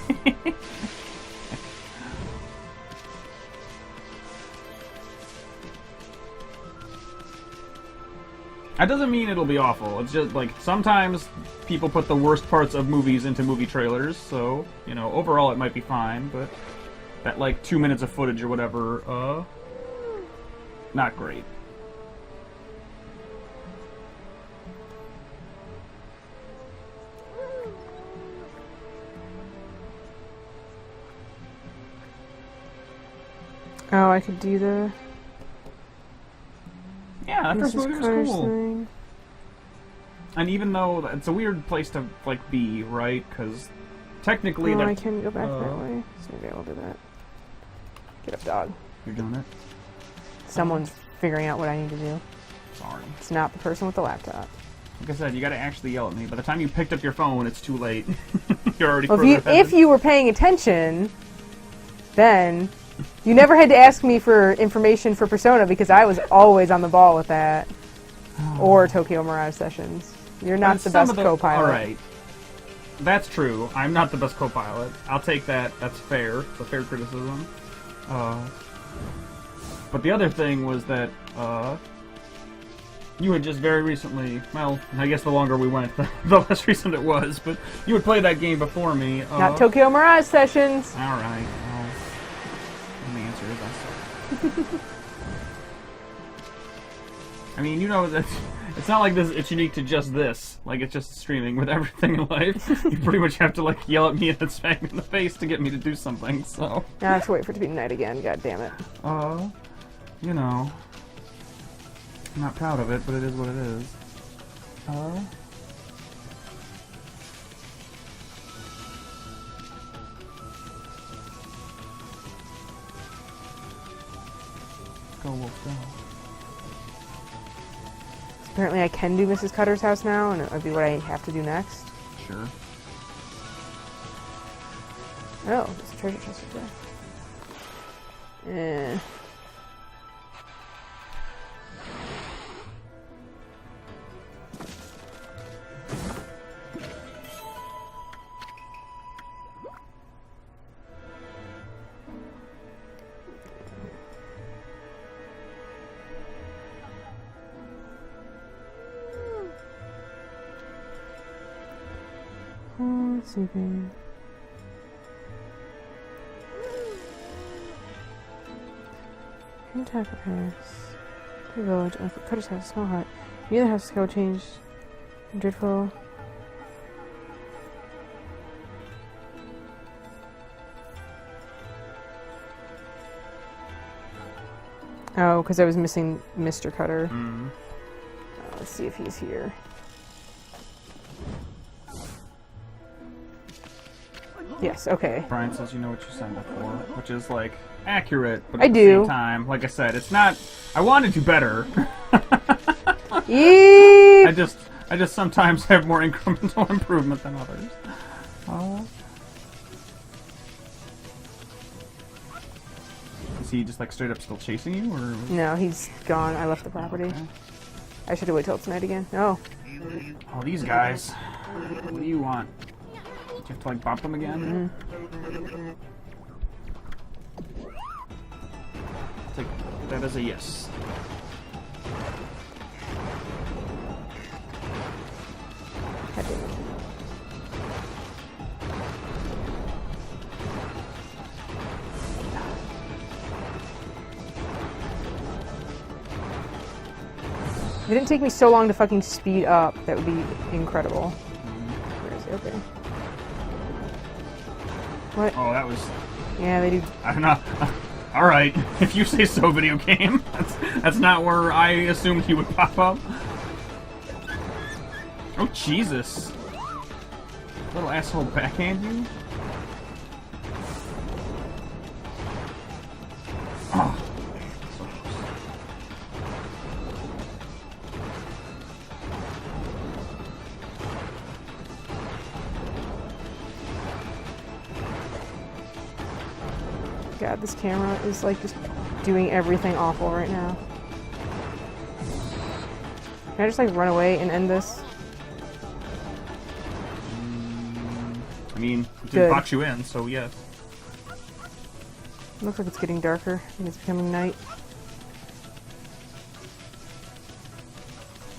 That doesn't mean it'll be awful. It's just, like, sometimes people put the worst parts of movies into movie trailers, so, you know, overall it might be fine, but that, like, 2 minutes of footage or whatever, not great. Oh, I could do the... Yeah, that first movie was cool. Thing. And even though it's a weird place to, like, be, right? Because technically... I can go back that way. So maybe I will do that. Get up, dog. You're doing it? Someone's figuring out what I need to do. Sorry. It's not the person with the laptop. Like I said, you gotta actually yell at me. By the time you picked up your phone, it's too late. You're already Well, further ahead. if you were paying attention, then... You never had to ask me for information for Persona because I was always on the ball with that. Or Tokyo Mirage Sessions. You're not the best co-pilot. Alright. That's true. I'm not the best co-pilot. I'll take that. That's fair. It's a fair criticism. But the other thing was that, you had just very recently, well, I guess the longer we went, the less recent it was, but you had played that game before me. Not Tokyo Mirage Sessions! Alright. The answer is I suck. I mean, you know, that it's not like this. It's unique to just this. Like, it's just streaming with everything in life. You pretty much have to, like, yell at me and then smack me in the face to get me to do something, so... Now I have to wait for it to be night again, god damn it. You know... I'm not proud of it, but it is what it is. Go, Wolf, go. Apparently I can do Mrs. Cutter's house now, and it would be what I have to do next. Sure. Oh, there's a treasure chest up there. Sleeping. Attack repairs. The village. Oh, Cutter's house. Small hut. The other house is changed. Dreadful. Oh, because I was missing Mr. Cutter. Let's see if he's here. Yes, okay. Brian says you know what you signed up for, which is, like, accurate, but I at the do. same time, like I said, it's not... I want to do better. Yeep. I just sometimes have more incremental improvement than others. Is he just, like, straight up still chasing you, or...? No, he's gone. I left the property. Okay. I should have waited till tonight again. Oh. Oh, these guys. What do you want? Do you have to, like, bop them again? I'll take that as a yes. God damn it. If it didn't take me so long to fucking speed up, that would be incredible. Where is it? Okay. What? Oh, that was... Yeah, they do. I don't know. Alright, if you say so, video game. That's not where I assumed he would pop up. Oh, Jesus. Little asshole backhand you? Oh. So close. God, this camera is like just doing everything awful right now. Can I just like run away and end this? I mean, it Good. did box you in, so yes. Looks like it's getting darker and it's becoming night.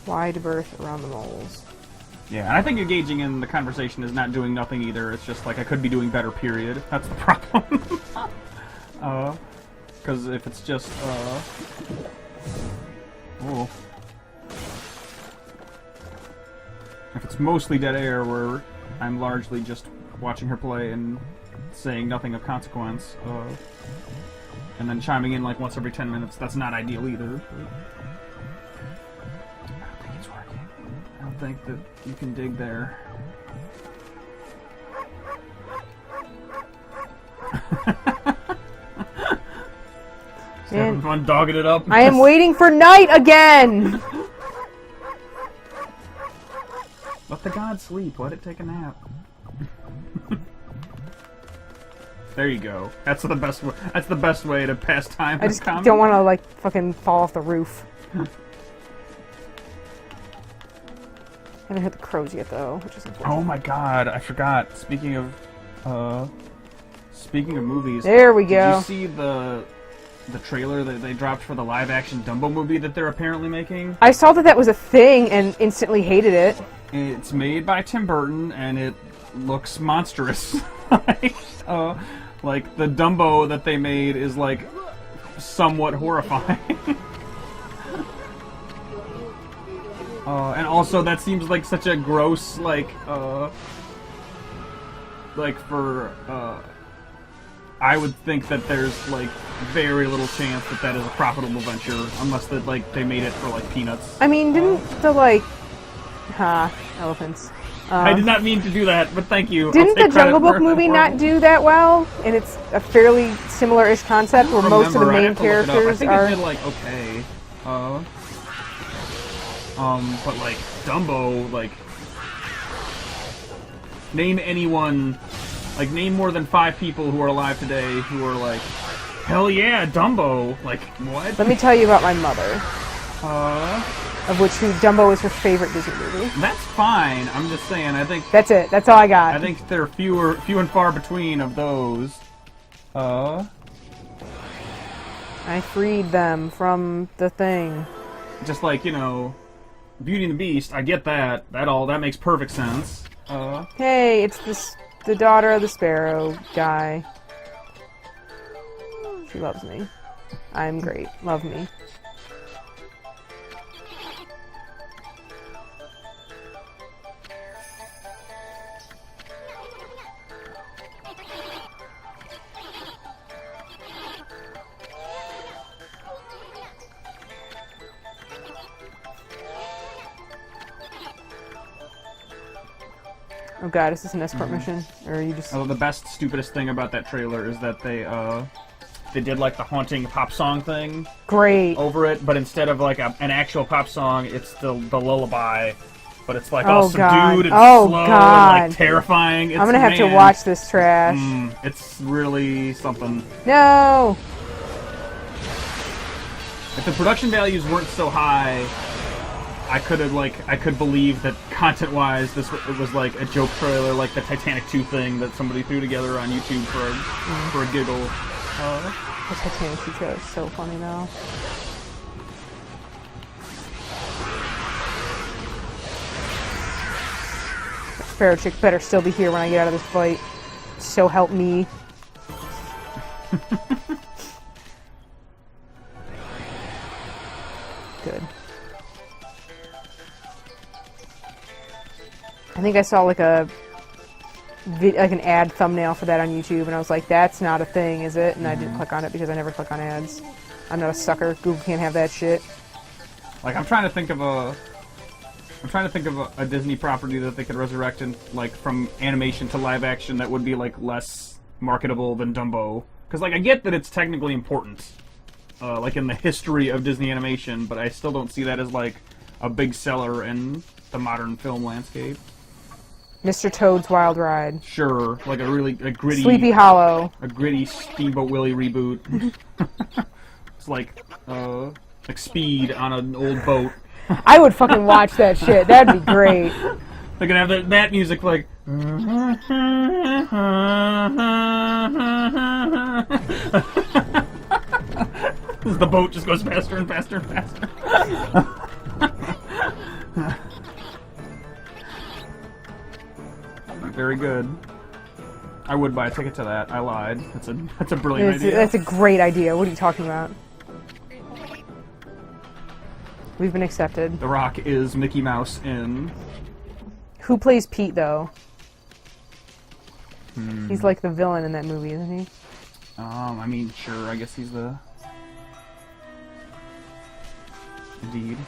Wide berth around the moles. Yeah, and I think engaging in the conversation is not doing nothing either. It's just like, I could be doing better, period. That's the problem. Because if it's just, oh. If it's mostly dead air where I'm largely just watching her play and saying nothing of consequence, and then chiming in like once every 10 minutes, that's not ideal either. I don't think it's working. I don't think that you can dig there. Having fun dogging it up. I am waiting for night again! Let the god sleep. Let it take a nap. There you go. That's the best way. That's the best way to pass time. I just don't want to like fucking fall off the roof. Haven't hit the crows yet though, which is important. Oh my god! I forgot. Speaking of movies. There we go. Did you see the trailer that they dropped for the live-action Dumbo movie that they're apparently making? I saw that was a thing and instantly hated it. It's made by Tim Burton and it looks monstrous. Like the Dumbo that they made is like somewhat horrifying. And also that seems like such a gross I would think that there's like very little chance that that is a profitable venture unless that like they made it for like peanuts. I mean, didn't the like elephants. I did not mean to do that, but thank you. Didn't the Jungle Book movie not do that well? And it's a fairly similar-ish concept where most of the main characters I think are... it did like okay. But like Dumbo, like name anyone, like name more than 5 people who are alive today who are like, hell yeah, Dumbo. Like what? Let me tell you about my mother. Of which Dumbo is her favorite Disney movie. That's fine. I'm just saying. I think that's it. That's all I got. I think there are few and far between of those. I freed them from the thing. Just like, you know, Beauty and the Beast. I get that. That makes perfect sense. Hey, it's the daughter of the Sparrow guy. She loves me. I'm great. Love me. Oh god, is this an escort mission? Or are you just... Oh, the best, stupidest thing about that trailer is that they did like the haunting pop song thing. Great. Over it, but instead of like an actual pop song, it's the lullaby. But it's like all subdued and slow and like terrifying. I'm gonna have to watch this trash. It's really something. No! If the production values weren't so high, I could believe that content-wise, it was like a joke trailer, like the Titanic 2 thing that somebody threw together on YouTube for a giggle. The Titanic 2 trailer is so funny though. That Sparrow chick better still be here when I get out of this fight. So help me. Good. think I saw like an ad thumbnail for that on YouTube, and I was like, that's not a thing, is it? And I didn't click on it because I never click on ads. I'm not a sucker. Google can't have that shit. Like, I'm trying to think of a Disney property that they could resurrect and like from animation to live action that would be like less marketable than Dumbo. Because like I get that it's technically important, like in the history of Disney animation, but I still don't see that as like a big seller in the modern film landscape. Mr. Toad's Wild Ride. Sure, like a gritty Sleepy Hollow. A gritty Steamboat Willie reboot. It's like Speed on an old boat. I would fucking watch that shit. That'd be great. They're gonna have that music like. The boat just goes faster and faster and faster. Very good. I would buy a ticket to that. I lied. That's a brilliant idea. That's a great idea. What are you talking about? We've been accepted. The Rock is Mickey Mouse in... Who plays Pete, though? He's like the villain in that movie, isn't he? I mean, sure. I guess he's the... Indeed.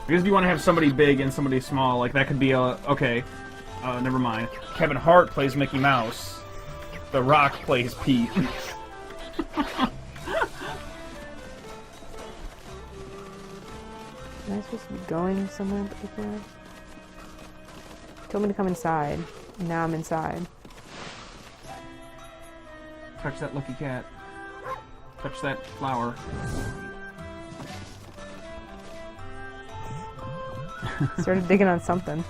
I guess if you want to have somebody big and somebody small, like that could be a... Okay. Never mind. Kevin Hart plays Mickey Mouse. The Rock plays Pete. Am I supposed to be going somewhere in particular? He told me to come inside, and now I'm inside. Touch that lucky cat. Touch that flower. Started digging on something.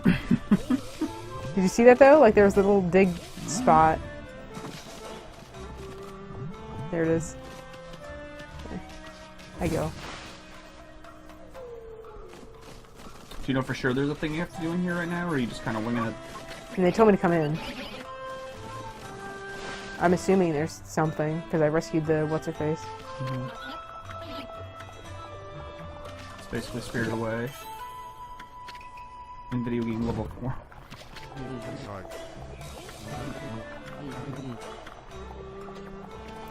Did you see that though? Like there was a little dig spot. There it is. There. I go. Do you know for sure there's a thing you have to do in here right now, or are you just kind of winging it? And they told me to come in. I'm assuming there's something, because I rescued the what's-her-face. It's basically Spirited Away. In video game level 4.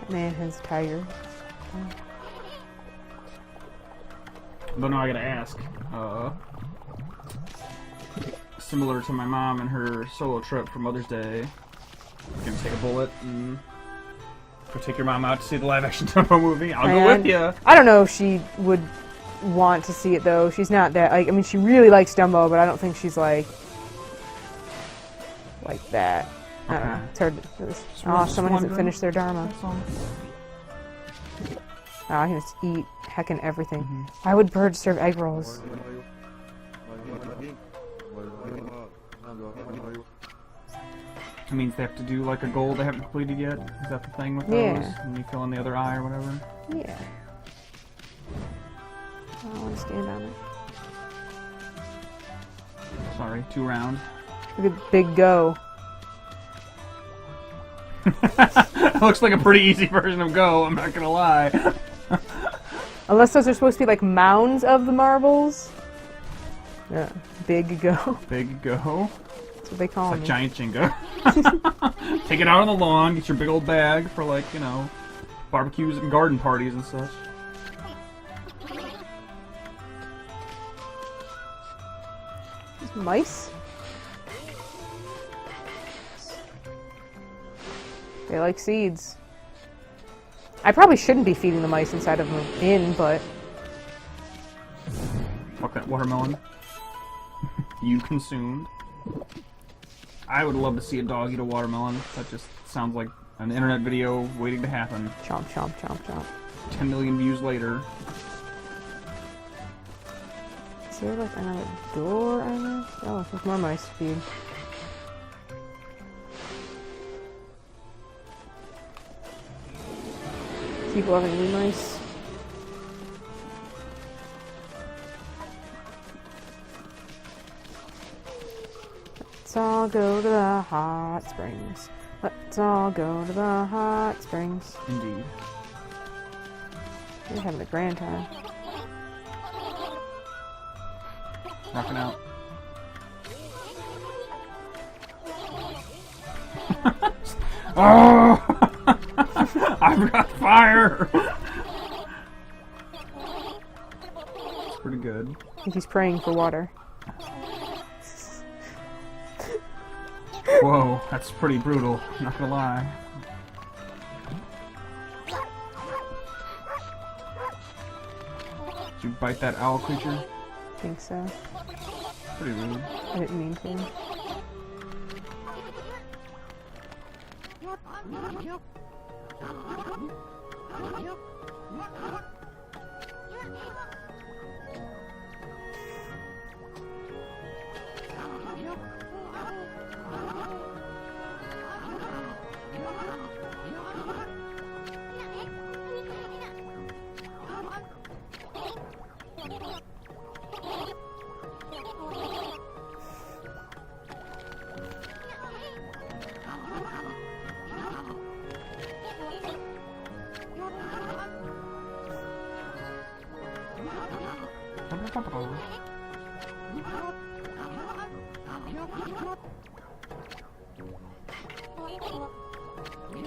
That man has a tiger. But no, I gotta ask. Similar to my mom and her solo trip for Mother's Day, gonna take a bullet and go take your mom out to see the live-action Dumbo movie. I'll go with you. I don't know if she would want to see it though. She's not that like. I mean, she really likes Dumbo, but I don't think she's like that. I don't know. It's hard to. Oh, someone hasn't finished their Dharma. Oh, he must eat heckin' everything. Why would birds serve egg rolls? It means they have to do like a goal they haven't completed yet. Is that the thing with those? And you fill in the other eye or whatever? Yeah. I don't want to stand on it. Sorry, 2 round. Look at Big Go. Looks like a pretty easy version of Go, I'm not gonna lie. Unless those are supposed to be like mounds of the marbles. Yeah, Big Go. Big Go. That's what they call It's me. like giant Jenga. Take it out on the lawn, get your big old bag for like, you know, barbecues and garden parties and such. These mice? They like seeds. I probably shouldn't be feeding the mice inside of an inn, but... Fuck that watermelon. You consumed. I would love to see a dog eat a watermelon. That just sounds like an internet video waiting to happen. Chomp, chomp, chomp, chomp. 10 million views later. Is there like another door on this? Oh, there's more mice to feed. People having any mice? Let's all go to the hot springs. Let's all go to the hot springs. Indeed. You're having a grand time. Rocking out. Oh! I've got fire! It's pretty good. I think he's praying for water. Whoa, that's pretty brutal, not gonna lie. Did you bite that owl creature? I think so. Pretty rude. I didn't mean to.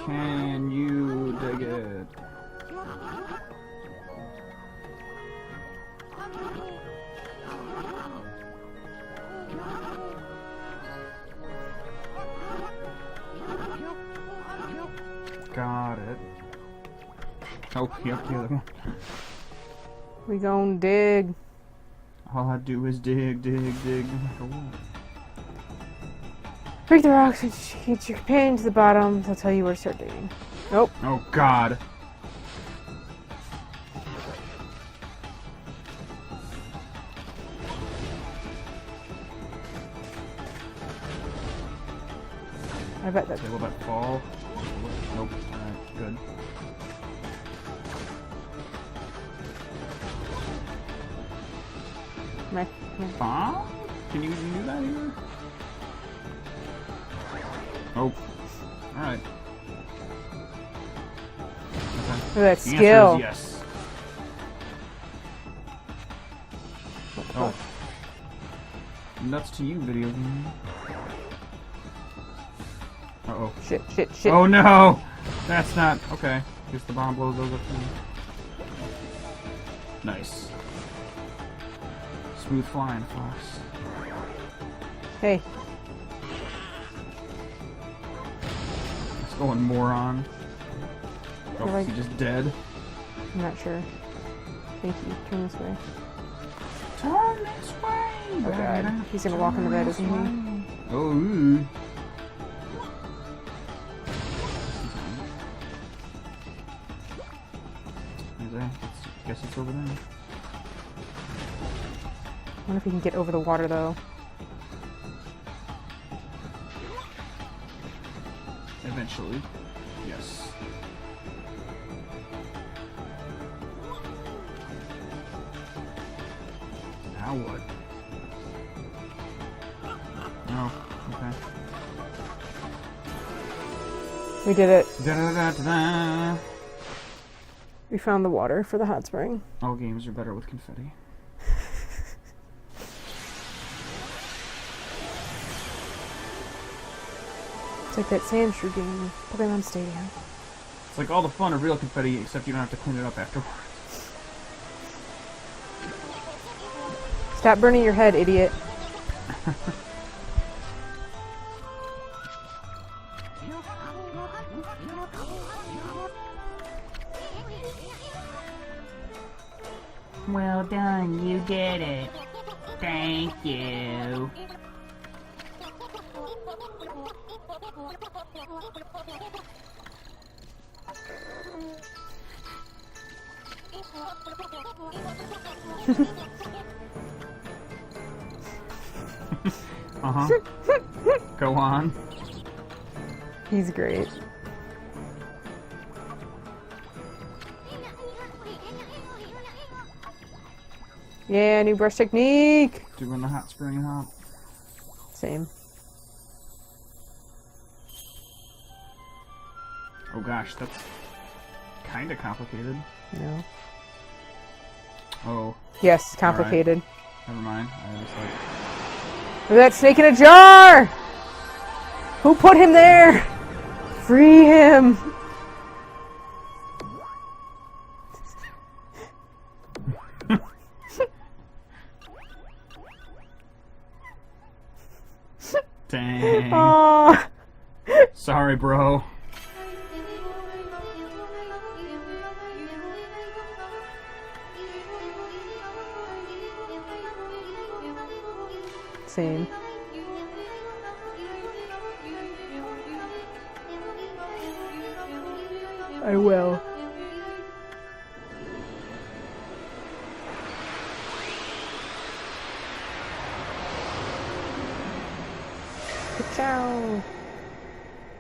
Can you dig it? Got it. Oh, yep, the other one. We gon' dig. All I do is dig, dig, dig. Break the rocks and get your companion to the bottom. They'll tell you where to start digging. Nope. Oh, God. I bet that. Okay, will that fall? Nope. Alright, good. Bomb? Can you do that here? Oh. Alright. Okay. Look at that The skill. answer is yes. Oh. Nuts to you, video game. Uh-oh. Shit, shit, shit. Oh no! That's not... Okay. Guess the bomb blows those up too. Nice. Smooth flying, Fox. Hey. Let's go on, moron. Oh, You're is he just dead? I'm not sure. Thank you. Turn this way. Turn this way! Oh god. He's gonna walk in the bed, isn't he? Oh, ooh. Guess it's over there. I wonder if he can get over the water though. Eventually. Yes. Now what? Oh, okay. We did it. Da-da-da-da-da. We found the water for the hot spring. All games are better with confetti. It's like that sand shrew game in Pokemon Stadium. It's like all the fun of real confetti, except you don't have to clean it up afterwards. Stop burning your head, idiot. Well done, you did it. Thank you. Uh-huh. Go on. He's great. Yeah, new brush technique! Doing the hot spring hop. Same. Oh gosh, that's kind of complicated. No. Oh, Yes, complicated. never mind. I was like, Look at that snake in a jar! Who put him there? Free him! Dang. Aww. Sorry, bro. Same. I will. Ciao.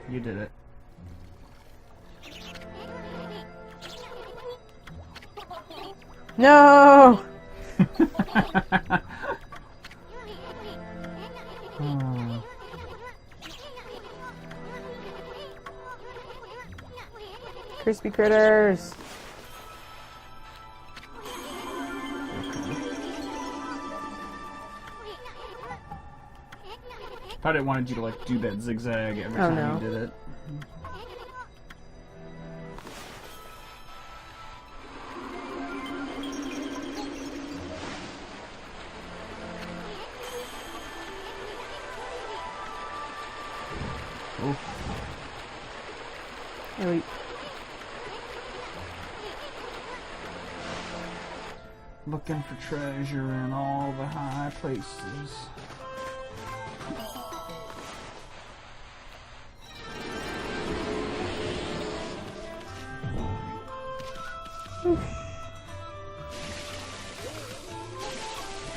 You did it. No! Oh. Crispy critters. I didn't wanted you to like do that zigzag every time no. you did it. Oh. There we... Looking for treasure in all the high places.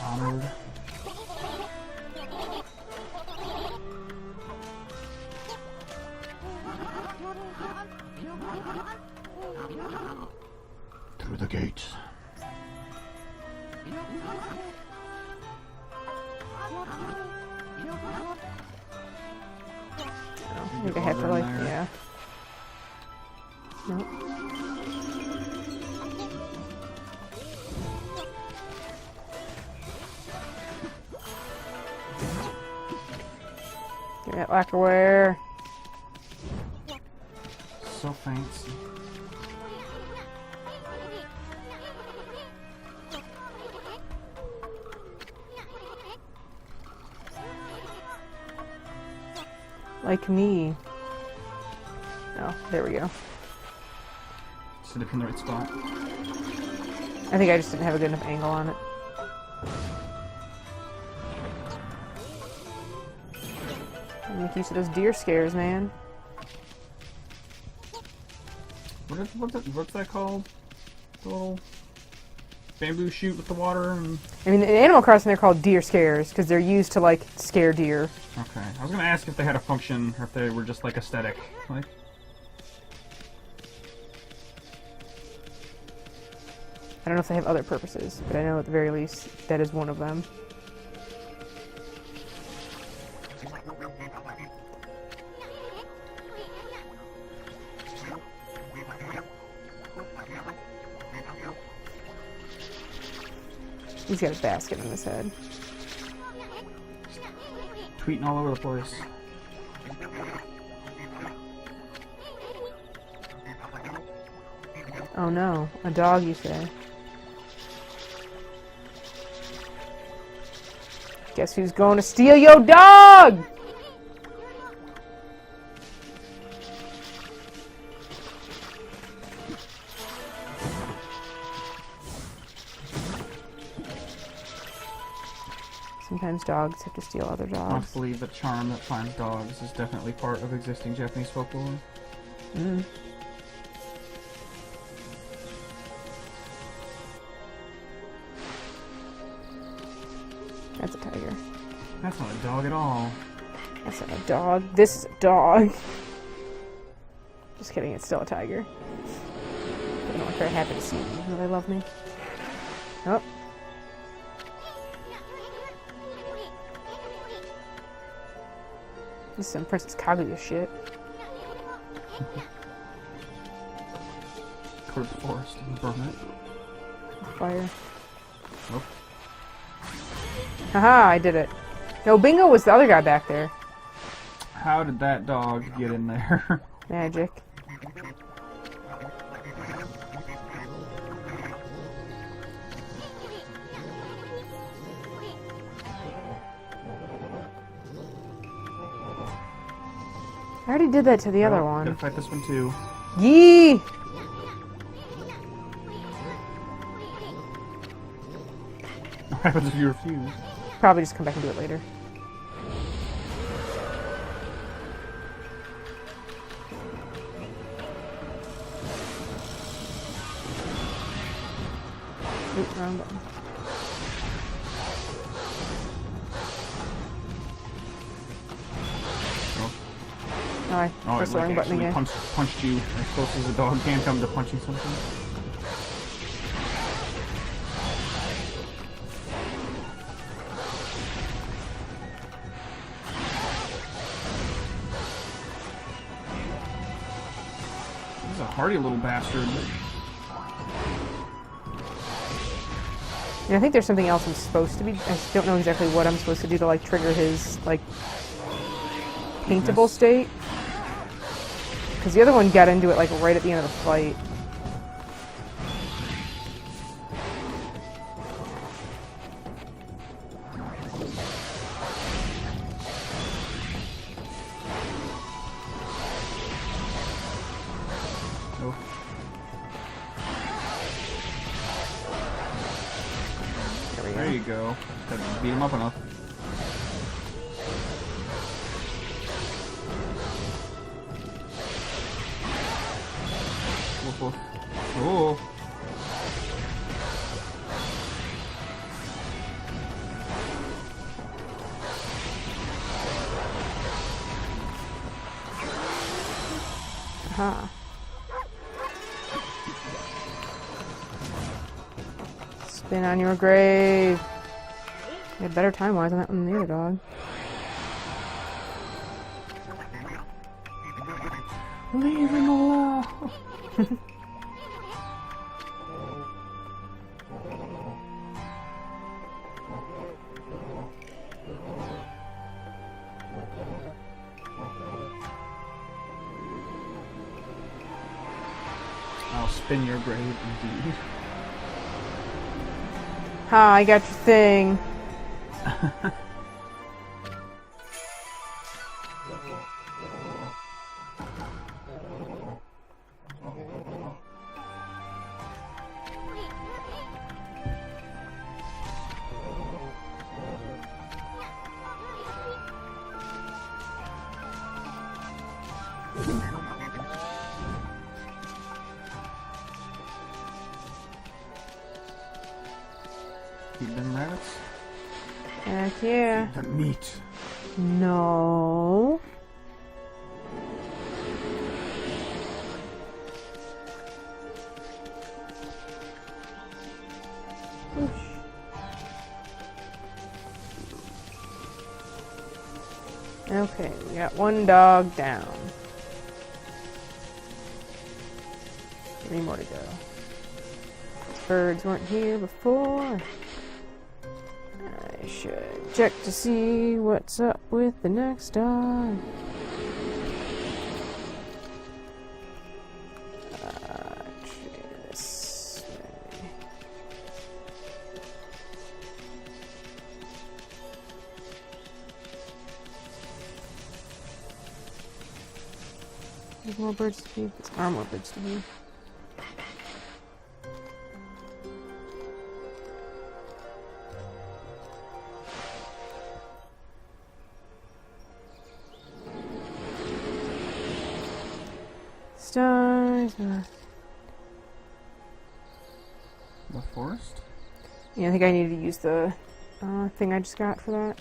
Honored. Through the gate. I think I have to like, yeah. Nope. Get that lacquerware. So fancy. Like me. Oh, there we go. Sit up in the right spot. I think I just didn't have a good enough angle on it. Make use of those deer scares, man. What's that called? The little bamboo shoot with the water and... I mean, in Animal Crossing they're called deer scares because they're used to, like, scare deer. Okay. I was gonna ask if they had a function or if they were just, like, aesthetic. Like... I don't know if they have other purposes, but I know at the very least that is one of them. He's got a basket in his head. Tweeting all over the place. Oh no, a dog, you say? Guess who's going to steal your dog? Sometimes dogs have to steal other I dogs. believe the charm that finds dogs is definitely part of existing Japanese folklore. Mm. That's a tiger. That's not a dog at all. That's not a dog. This is a dog. Just kidding, it's still a tiger. I don't look very happy to see me. Do they love me? Oh. This is some Princess Kaguya shit. Go to the forest and burn it. Fire. Oh. Haha, I did it. No, Bingo was the other guy back there. How did that dog get in there? Magic. I already did that to the other one. Gotta fight this one too. Yee! What happens if you refuse? Probably just come back and do it later. Oop, wrong button. Oh, I pressed the wrong button actually again. punched you as close as a dog can come to punching something. He's a hardy little bastard. Yeah, I think there's something else I'm supposed to be. I just don't know exactly what I'm supposed to do to like trigger his like paintable Yes. state. Because the other one got into it like right at the end of the fight. Oh. There we There go. you go. Gotta beat him up enough. Woof, woof. Oh. Aha. Spin on your grave. You had better time wise on that one than the other dog. Leave him alone. I'll spin your grave indeed. Ha, I got your thing. Keep them rabbits. Heck yeah. The meat. No. Whoosh. Okay, we got one dog down. 3 more to go. Birds weren't here before. I should check to see what's up with the next dog. This way. There's more birds to feed. There are more birds to feed. Stars. The forest? Yeah, I think I need to use the thing I just got for that.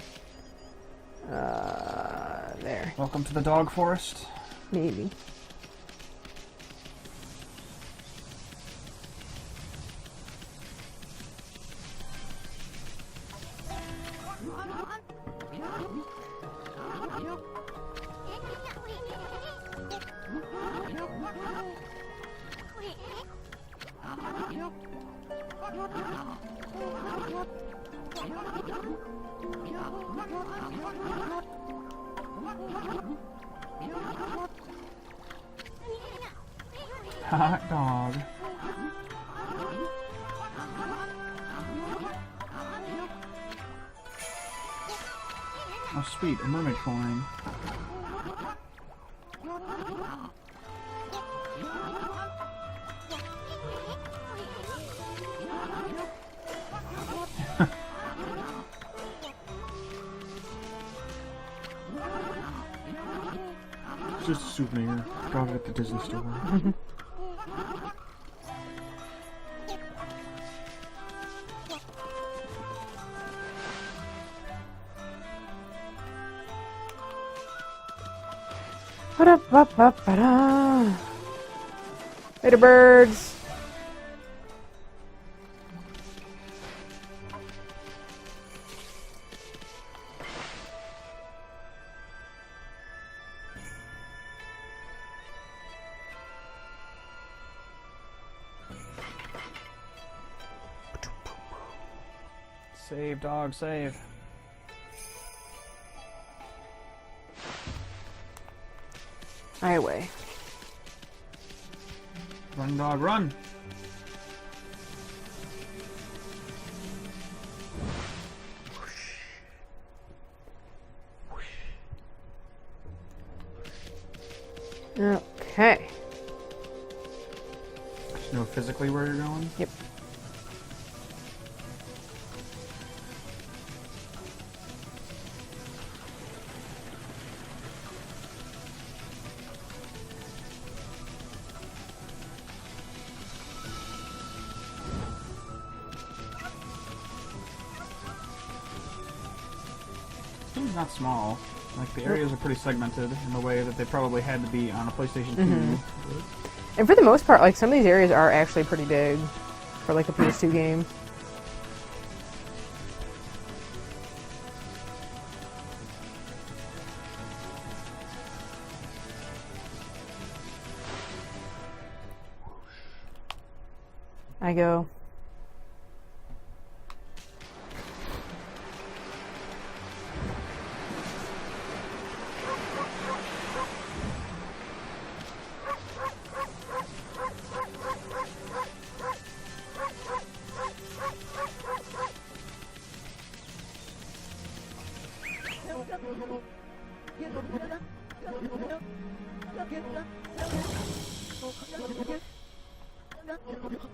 There. Welcome to the dog forest. Maybe. hot dog. Oh, sweet, a mermaid coin. Just a souvenir. Got it at the Disney store. Ba-da-ba-ba-ba-da. Later, birds. Save, dog, save. Highway. Run, dog, run! Okay. Just know physically where you're going? Yep. It's not small. Like, the areas are pretty segmented in the way that they probably had to be on a PlayStation 2. And for the most part, like, some of these areas are actually pretty big for, like, a PS2 game. I go.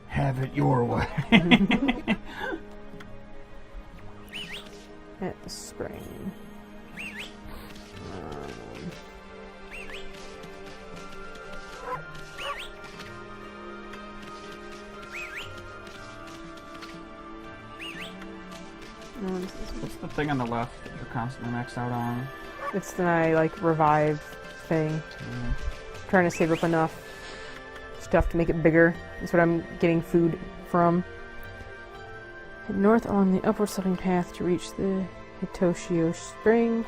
Have it your way. At the spring. What's the thing on the left that you're constantly maxed out on? It's my, like, revive thing. Trying to save up enough stuff to make it bigger. That's what I'm getting food from. Head north along the upward sloping path to reach the Hitoshio Spring.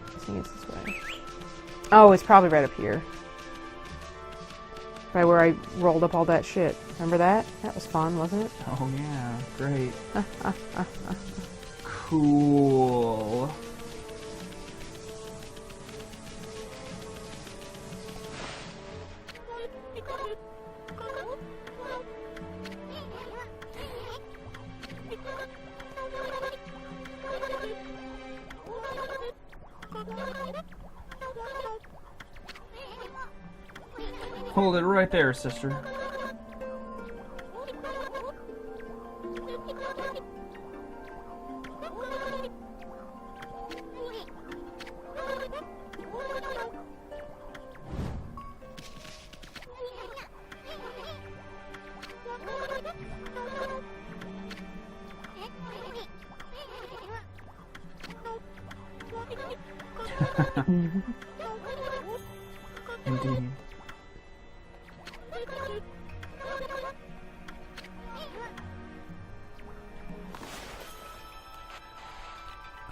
I think it's this way. Oh, it's probably right up here. By where I rolled up all that shit. Remember that? That was fun, wasn't it? Oh yeah, great. Cool. Hold it right there, sister. Indeed.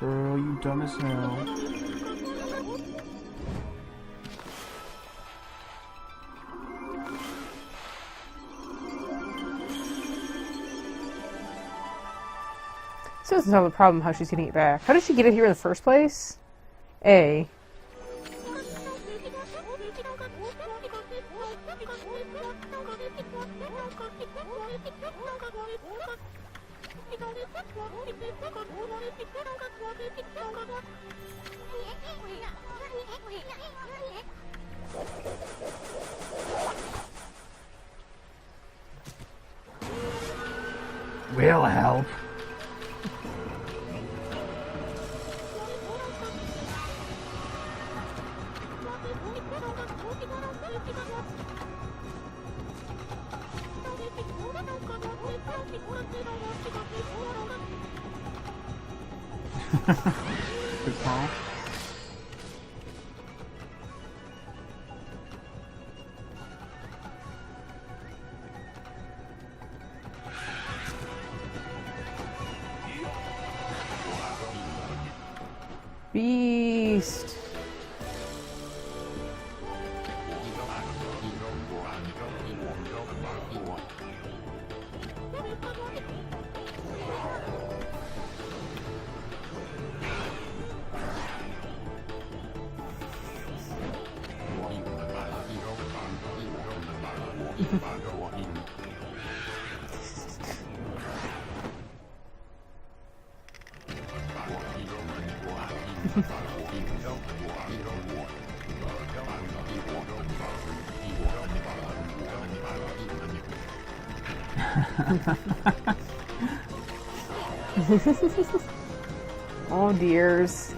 Girl, you dumb as hell. So this doesn't have a problem how she's getting it back. How did she get it here in the first place? A. We'll help. Good call. Beast. Oh dears.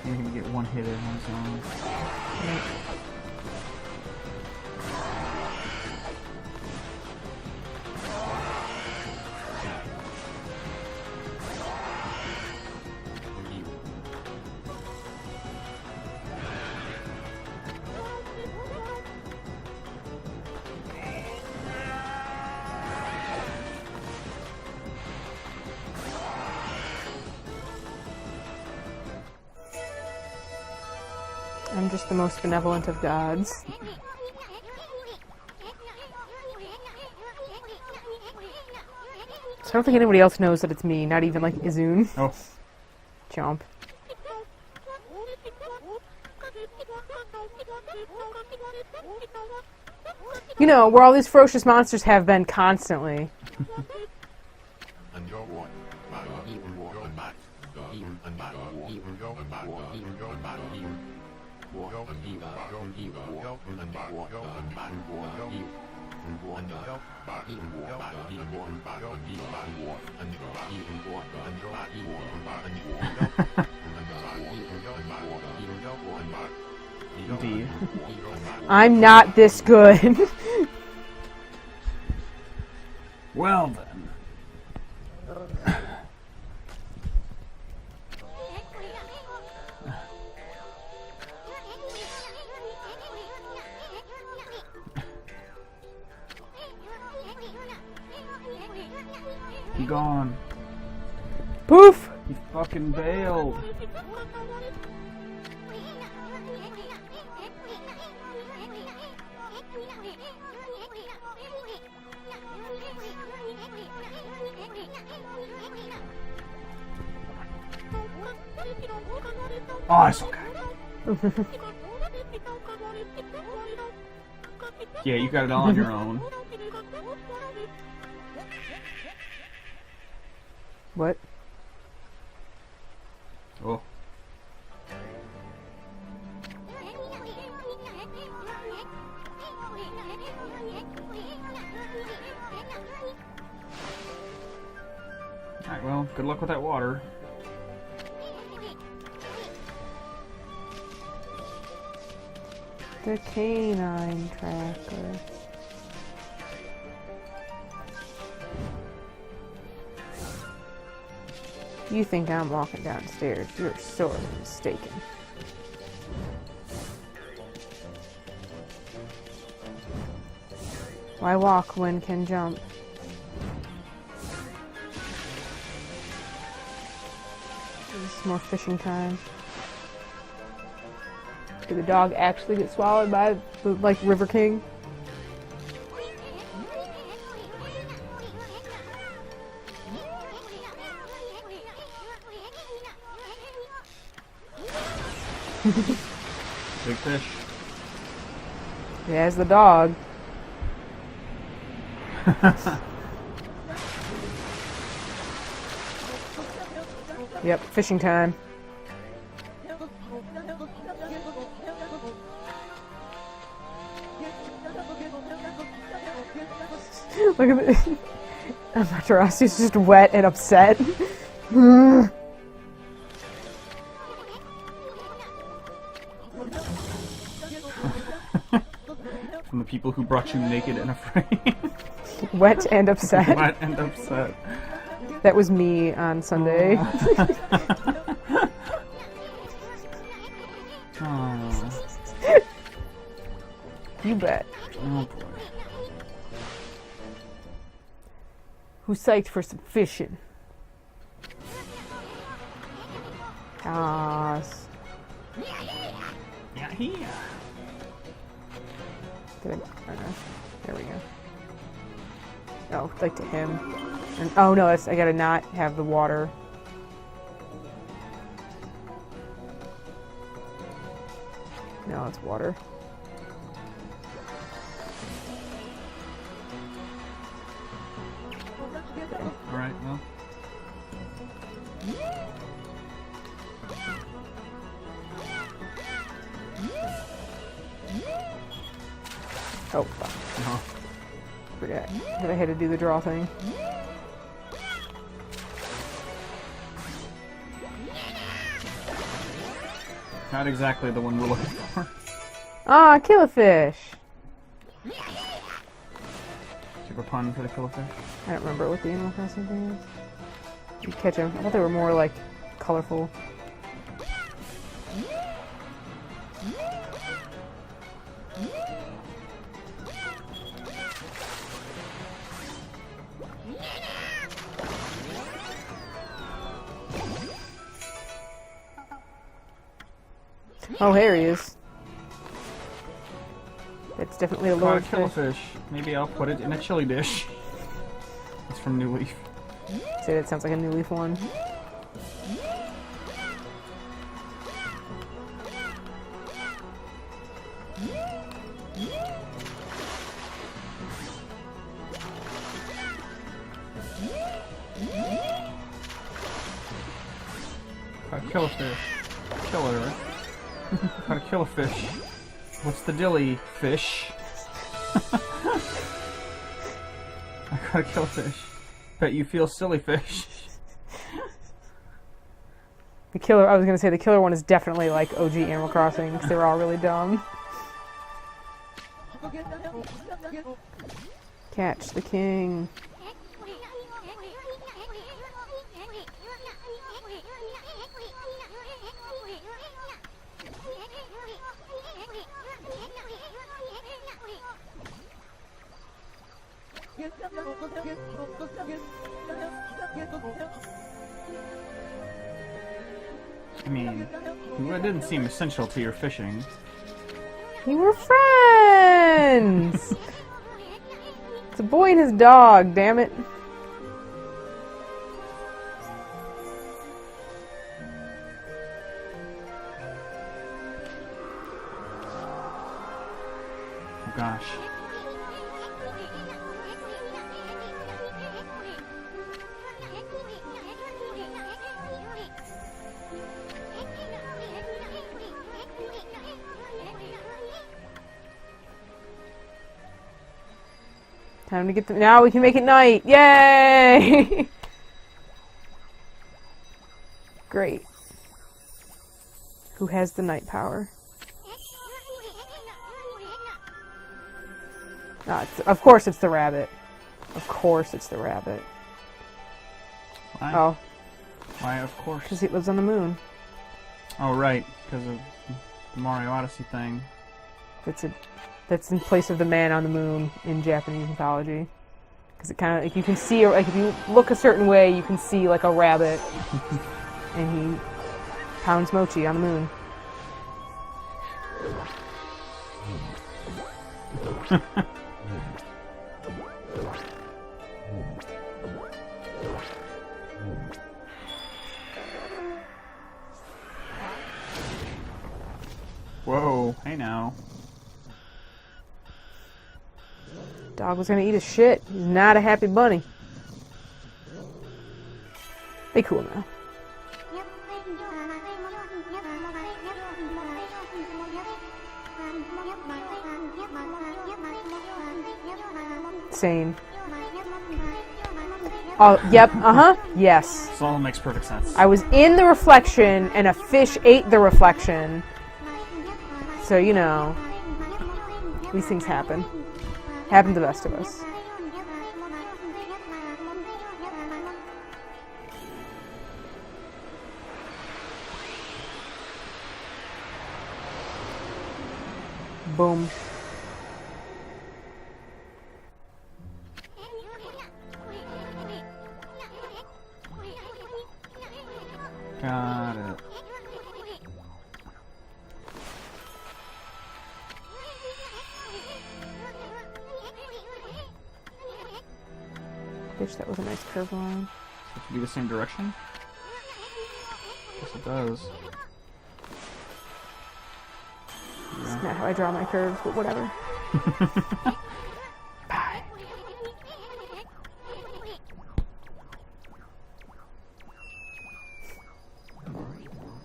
You're gonna get one hit in one zone. I'm just the most benevolent of gods. So I don't think anybody else knows that it's me, not even like Izun. Oh. Chomp. You know, where all these ferocious monsters have been constantly. Indeed. I'm not this good. Well then. He gone. Poof! He fucking bailed. Oh, it's okay. Yeah, you got it all on your own. What? Oh. Alright, well, good luck with that water. The canine tracker. You think I'm walking downstairs. You're sorely mistaken. Why walk when can jump? This is more fishing time. Did the dog actually get swallowed by the, like, River King? Big fish. There's the dog. Yep, fishing time. Look at the Amaterasu just wet and upset. From the people who brought you naked and afraid. Wet and upset. Wet and upset. That was me on Sunday. Oh. You bet. Oh boy. Who's psyched for some fishing? Yas. Yeah, here. Did I don't know. There we go. Oh, like to him. And, oh no, that's, I gotta not have the water. No, it's water. Alright, well. Oh, fuck. No. Forgot that I had to do the draw thing. Not exactly the one we're looking for. Ah, kill a fish! Do you have a pun for the killifish? I don't remember what the Animal Crossing thing is. You catch them. I thought they were more like colorful. Oh, here he is. It's definitely a Caught a large fish. killifish. Maybe I'll put it in a chili dish. It's from New Leaf. Say that sounds like a New Leaf one. Caught a killifish. Killer. Caught a killifish. What's the dilly, fish? I caught a killifish. Bet you feel silly, fish. The killer, I was gonna say the killer one is definitely like OG Animal Crossing because they were all really dumb. Catch the king. I mean, it didn't seem essential to your fishing. You were friends! It's a boy and his dog, damn it. Oh gosh. Time to get them. Now we can make it night. Yay! Great. Who has the night power? Of course it's the rabbit. Of course it's the rabbit. Why? Oh, Why, of course. because he lives on the moon. Oh, right. Because of the Mario Odyssey thing. That's in place of the man on the moon in Japanese mythology. Because it kind of, like, you can see, like, if you look a certain way, you can see, like, a rabbit. And he pounds mochi on the moon. Whoa, hey now. Dog was gonna eat his shit. He's not a happy bunny. Be cool now. insane. Oh, yep, yes. This all makes perfect sense. I was in the reflection, and a fish ate the reflection. So, you know, these things happen. Happen to the best of us. Boom. Got it. Bitch, that was a nice curve line. Does it be the same direction? Yes, it does. It's not how I draw my curves, but whatever. Bye.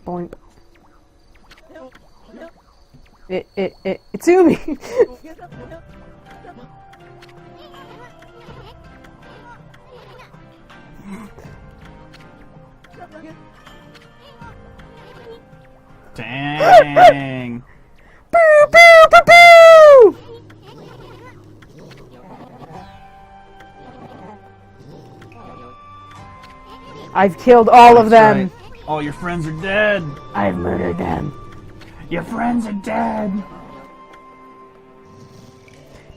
Boink. It's Umi! Dang! Boo, boo, boo, boo! I've killed all of them. Right. All your friends are dead. I've murdered them. Your friends are dead.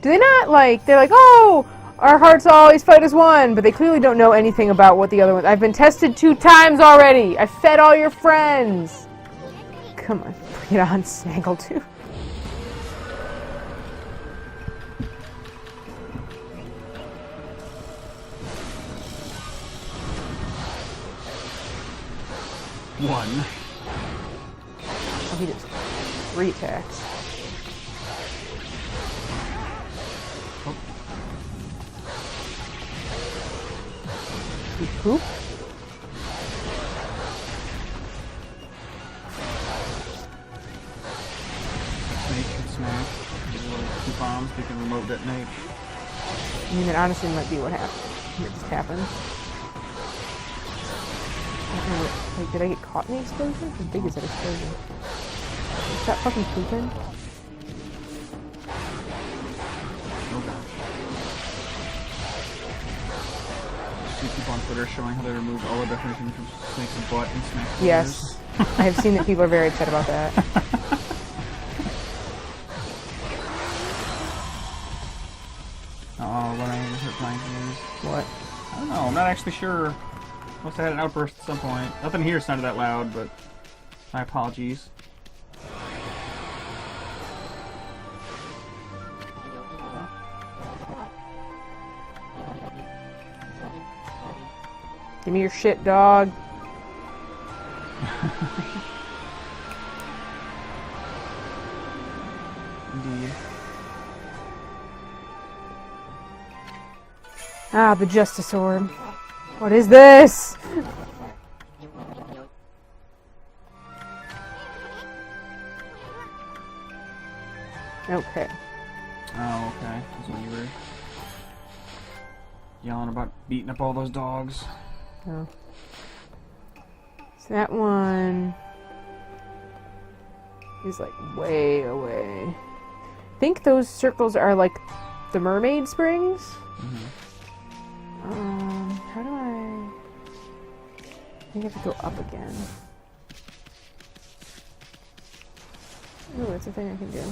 Do they not, like, they're like, oh, our hearts always fight as one, but they clearly don't know anything about what the other one... I've been tested 2 times already. I fed all your friends. Come on, bring it on, Snaggletooth. One. Oh, he does 3 attacks. Oh. You poop? Snake and smash. These little 2 bombs we can remote detonate. I mean, that honestly might be what happened. It just happened. I don't know what, like, did I get caught in the explosion? How big is that explosion? Stop fucking pooping. Oh gosh. See people on Twitter showing how they removed all the definition from snake's butt and snake's Yes. I have seen that people are very upset about that. Oh, Lorraine hurt flying ears. What? I don't know, I'm not actually sure. Must have had an outburst at some point. Nothing here sounded that loud, but my apologies. Give me your shit, dog. Indeed. Ah, the Justice Orb. What is this? Okay. Oh, okay. That's when you were yelling about beating up all those dogs. Oh. So that one is like way away. I think those circles are like the mermaid springs. How do I think I have to go up again. Ooh, that's a thing I can do.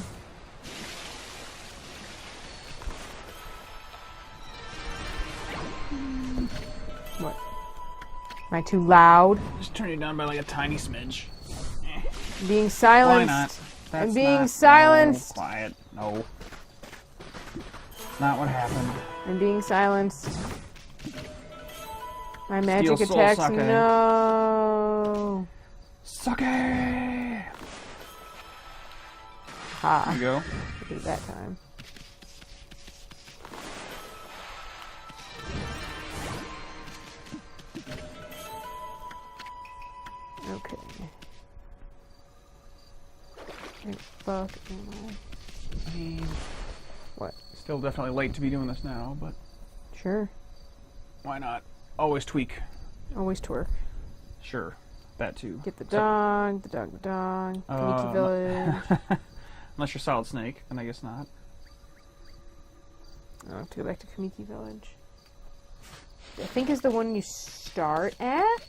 What? Am I too loud? Just turn it down by like a tiny smidge. I'm being silenced. Why not? I'm being silenced. No, quiet. No. Not what happened. I'm being silenced. My magic Steel soul attacks. sake. No. Suck it! Ha. There you go. I did it that time. Okay. Where the fuck am I? What? Still definitely late to be doing this now, but Sure. why not? Always tweak. Always twerk. Sure, that too. Get the dog, the dog, the dog. Kamiki Village. Unless you're Solid Snake, then I guess not. I'll have to go back to Kamiki Village. I think is the one you start at.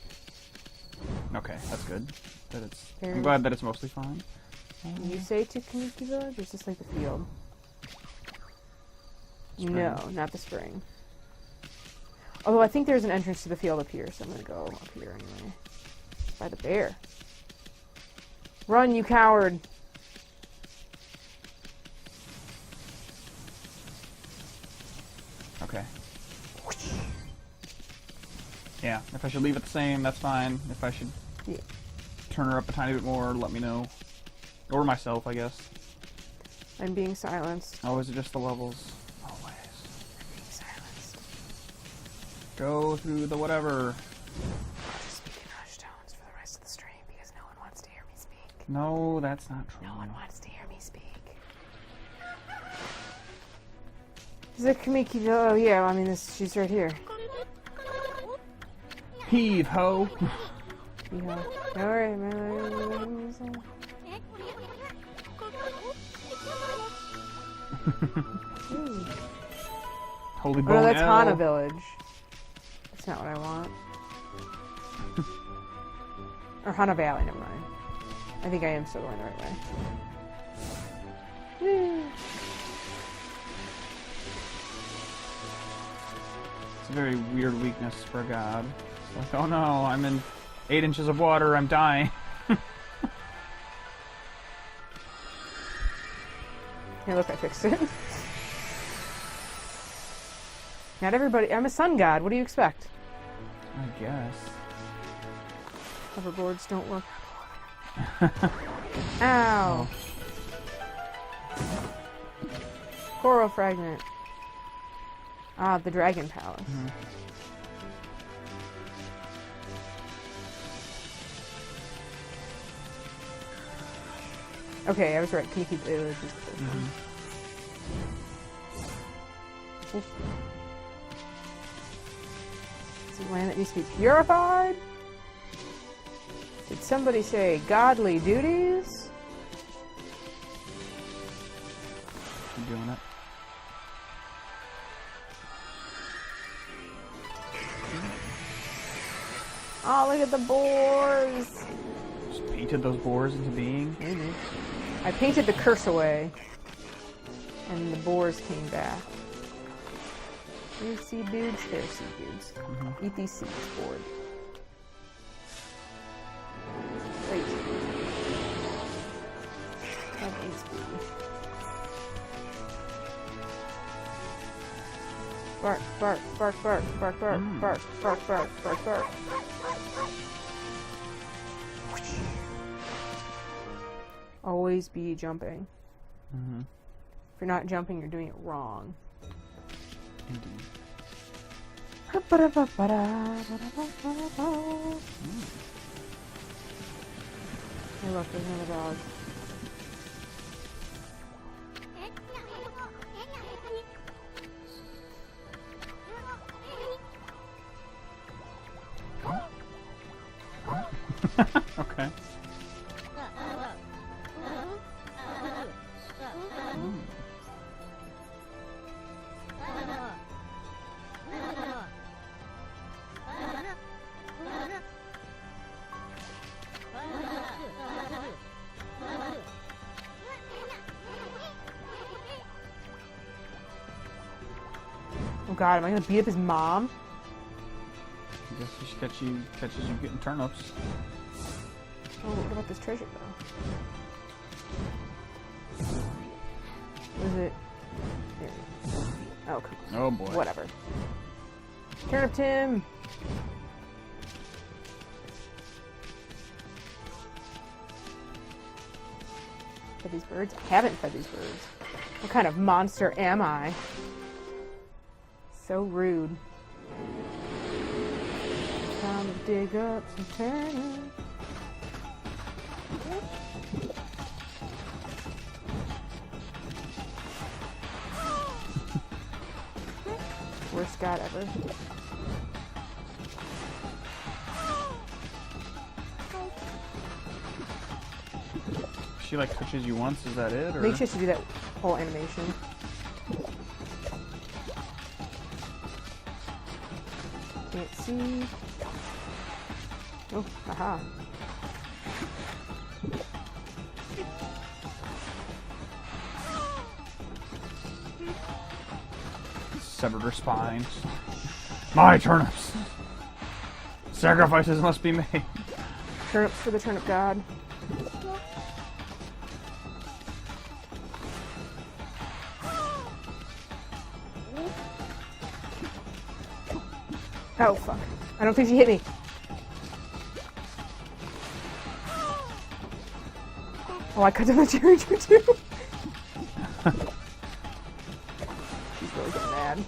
Okay, that's good. That it's. There. I'm glad that it's mostly fine. You say to Kamiki Village, or is this like the field? Spring. No, not the spring. Although I think there's an entrance to the field up here, so I'm gonna go up here anyway. By the bear. Run, you coward! Okay. Yeah, if I should leave it the same, that's fine. If I should turn her up a tiny bit more, let me know. Or myself, I guess. I'm being silenced. Oh, is it just the levels? Always. I'm being silenced. Go through the whatever. I'll just speak in hushed tones for the rest of the stream because no one wants to hear me speak. No, that's not true. No one wants to hear me speak. Is it Kamiki Village? Oh yeah, I mean she's right here. Heave ho! Yeah. Alright, Holy oh Bone no, that's L. Hana Village. That's not what I want. Or Hana Valley, never mind. I think I am still going the right way. Woo. It's a very weird weakness for a god. It's like, oh no, I'm in 8 inches of water, I'm dying. Here, look, I fixed it. Not everybody. I'm a sun god. What do you expect? I guess. Hoverboards don't work. Ow! Coral fragment. Ah, the Dragon Palace. Mhm. Okay, I was right. Kamiki Village is the first one. Oof. It's a land that needs to be purified? Did somebody say godly duties? Keep doing it. Oh, look at the boars! Just painted those boars into being. Maybe. I painted the curse away, and the boars came back. These seed dudes? They're seed dudes. Eat these seeds, board. Wait. Have HP. Bark, bark, bark, bark, bark, bark, bark, bark, bark, bark, bark. Always be jumping. If you're not jumping, you're doing it wrong. Indeed. Hey look, there's another dog. Okay. Oh god, am I gonna beat up his mom? I guess he catches you getting turnips. Oh, what about this treasure though? Was it? There it is. Oh, come on. Oh boy. Whatever. Turnip Tim! Fed these birds? I haven't fed these birds. What kind of monster am I? So rude. Time to dig up some turnips. greatest god ever. She like touches you once, is that it? Or? I think she has to do that whole animation. Can't see. Oh, aha. Severed her spine. My turnips! Sacrifices must be made. Turnips for the turnip god. Oh, fuck. I don't think she hit me. Oh, I cut down the cherry tree too. She's really getting mad.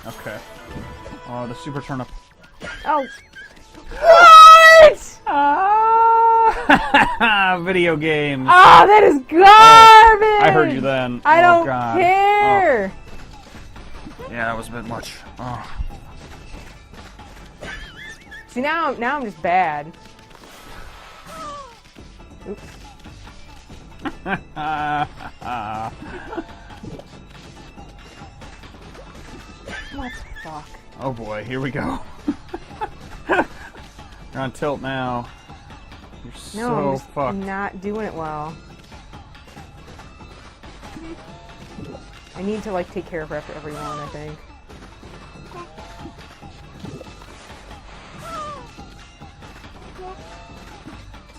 Okay. Oh, the super turnip. Oh. What? Ah! Video games. Oh, that is garbage! I heard you then. I Oh, don't God. care. Oh. Yeah, that was a bit much. Oh. See, now I'm just bad. Oops. What the fuck? Oh boy, here we go. You're on tilt now. You're No, so I'm just fucked. not doing it well. I need to, like, take care of her after every one, I think.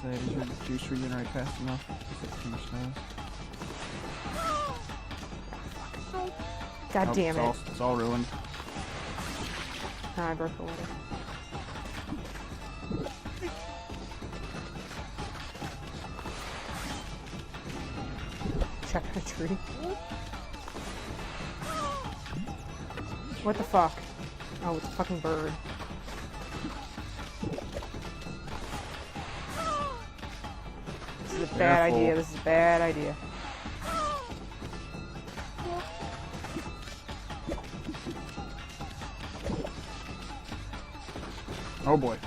Say, does your juice regenerate fast enough? Is it too much noise? God Nope, damn it. It's all ruined. Ah, I broke the water. Check the tree. What the fuck? Oh, it's a fucking bird. This is a bad Careful. idea. This is a bad idea. Oh boy.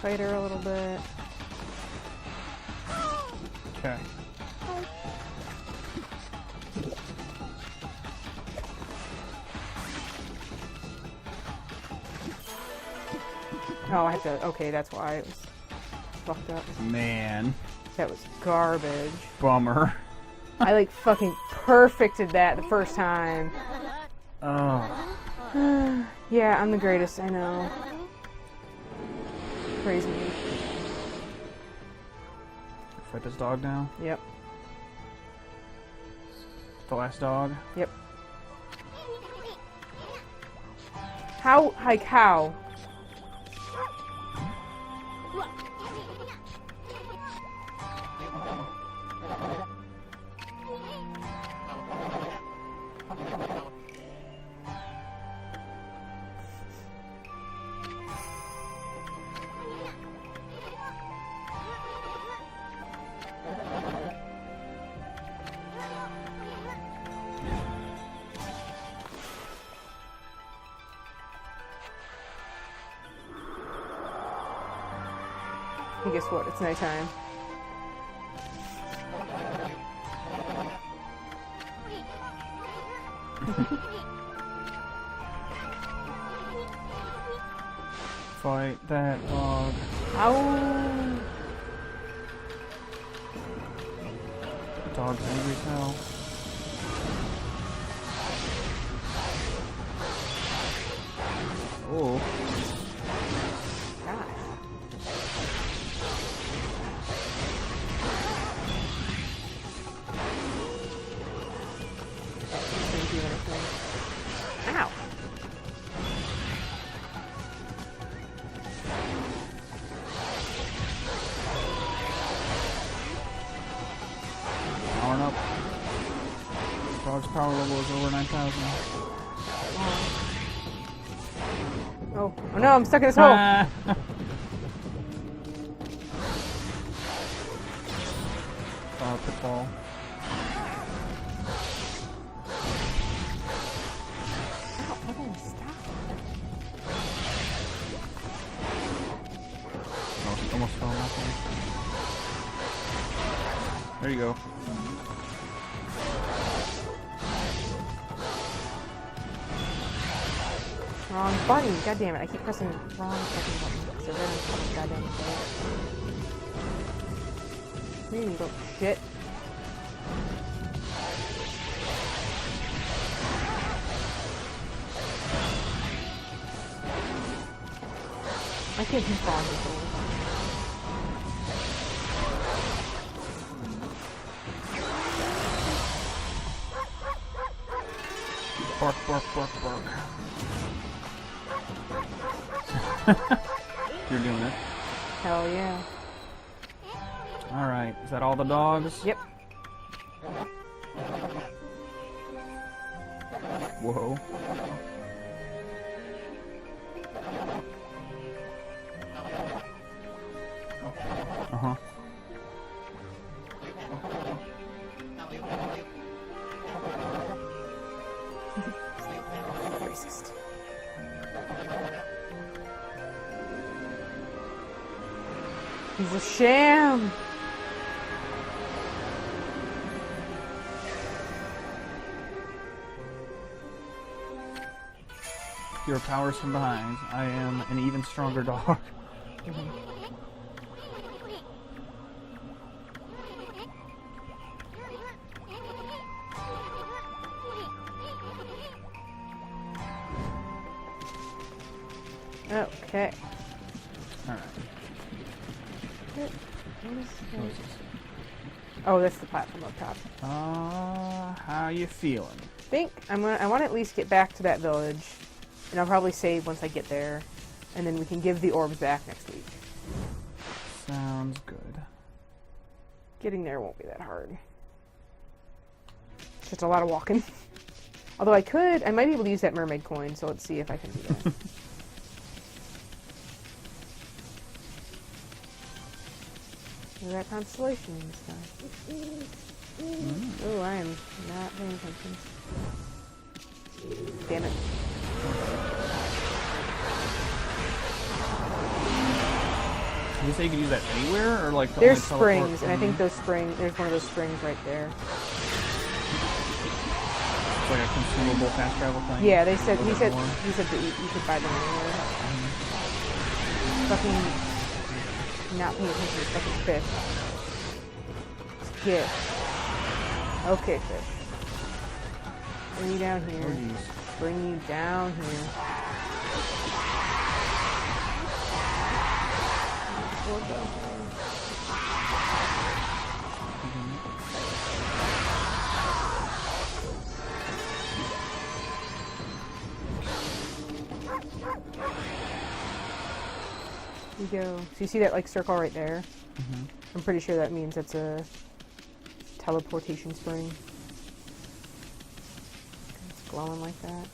Kite her a little bit. Okay. Oh, I have to. Okay, that's why it was fucked up. Man. That was garbage. Bummer. I like fucking perfected that the first time. Oh. Yeah, I'm the greatest, I know. Praise me. Fight this dog now. Yep. The last dog. Yep. How? Like, how? And guess what? It's nighttime. Fight that dog. Ow! The dog's angry as hell. Oh. Gosh. Didn't do anything. Ow! Powering up. Dog's power level is over 9,000. Oh no, I'm stuck in this hole. pitfall. Ow, how can I stop? Oh, he almost fell off there. There you go. Wrong button. God damn it. I keep pressing the wrong fucking button. So then I'm fucking goddamn shit. You little shit. I can't keep falling this way. Bark, bark, bark, bark. You're doing it. Hell yeah. Alright, is that all the dogs? Yep. Whoa. Uh-huh. Racist. He's a sham. Your powers from behind. I am an even stronger dog. Okay. Alright. Oh, that's the platform up top. How you feeling? I want to at least get back to that village, and I'll probably save once I get there, and then we can give the orbs back next week. Sounds good. Getting there won't be that hard. It's just a lot of walking. Although I might be able to use that mermaid coin, so let's see if I can do that. Look at that constellation and stuff. Oh, I am not paying attention. Damn it. Did you say you could use that anywhere, or like the There's only teleport springs, and I think there's one of those springs right there. It's like a consumable fast travel thing? Yeah, A he said little bit more? that you could buy them anywhere. Fucking not paying attention to fucking fish. Get. Okay, fish. Bring you down here. Oh, geez. Bring you down here. Here we go. So you see that like circle right there? Mm-hmm. I'm pretty sure that means it's a teleportation spring. It's glowing like that.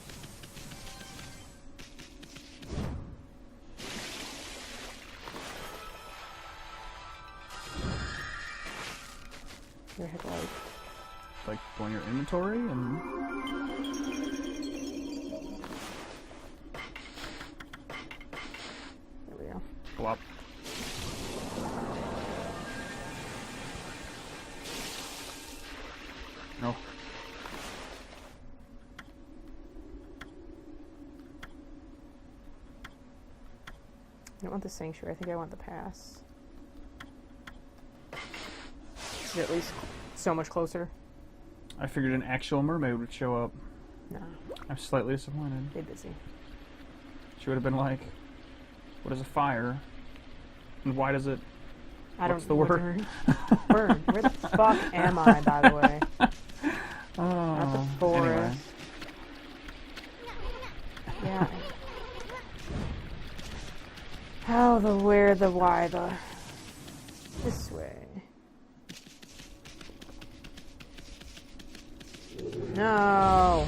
Your headlight. Like go in your inventory and There we go. flop. No. I don't want the sanctuary. I think I want the pass. Is it at least so much closer? I figured an actual mermaid would show up. No, I'm slightly disappointed. they're busy. She would have been like, what is a fire? And why does it... What's the word? Burn. Where the fuck am I, by the way? Oh, Not the forest. anyway. Yeah. How, the where, the why, the... This way. No!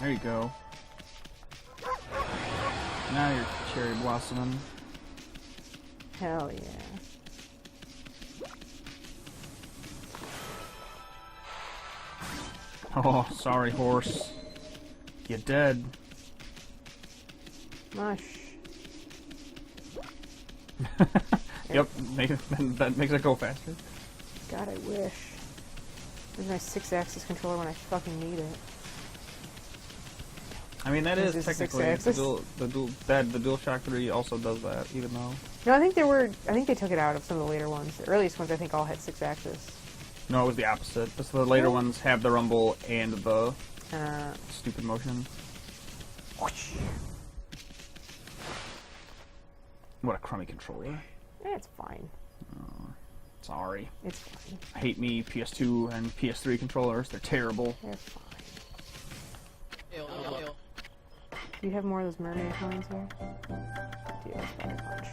There you go. Now you're cherry blossoming. Hell yeah. Oh, sorry, horse. You're dead. Mush. Yep, that makes it go faster. God, I wish. Where's my 6-axis controller when I fucking need it? I mean, that Is is this a technically the 6-axis? DualShock 3 also does that, even though. No, I think they took it out of some of the later ones. The earliest ones, I think, all had 6-axis. No, it was the opposite. Just the later ones have the rumble and the Uh, stupid motion. What a crummy controller. it's fine. Sorry. It's fine. I hate me PS2 and PS3 controllers. They're terrible. They're fine. Do you have more of those mermaid coins here? Do you have a bunch?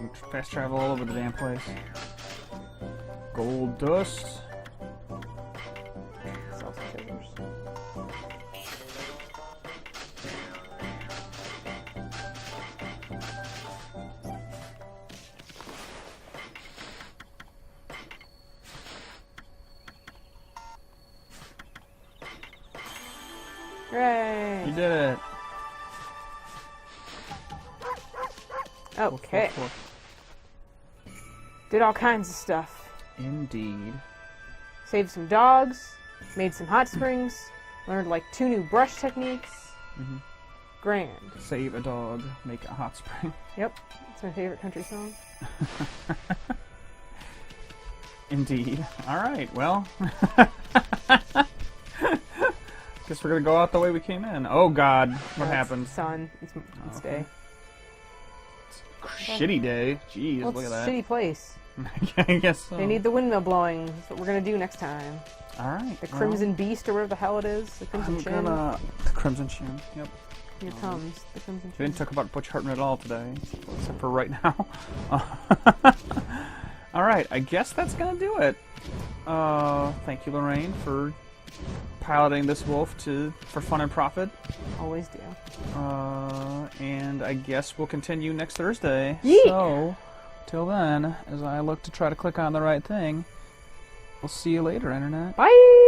You can fast travel all over the damn place. Gold dust. Sell some figures. Hooray! You did it. Okay. Did all kinds of stuff. Indeed. Saved some dogs, made some hot springs, learned like 2 new brush techniques. Mhm. Grand. Save a dog, make a hot spring. Yep, it's my favorite country song. Indeed. Alright, well. Guess we're gonna go out the way we came in. Oh god, what happened? Sun. It's okay. day. Shitty day. Jeez, Well, look it's at a that. shitty place. I guess so. They need the windmill blowing. That's what we're gonna do next time. Alright. The Crimson Beast or whatever the hell it is. The Crimson Chin. The Crimson Chin, yep. Here it comes. The Crimson We Chin. didn't talk about Butch Hartman at all today, except for right now. Alright, I guess that's gonna do it. Thank you, Lorraine, for piloting this wolf for fun and profit. Always do. And I guess we'll continue next Thursday. Yeet! So, till then, as I look to try to click on the right thing, we'll see you later, Internet. Bye!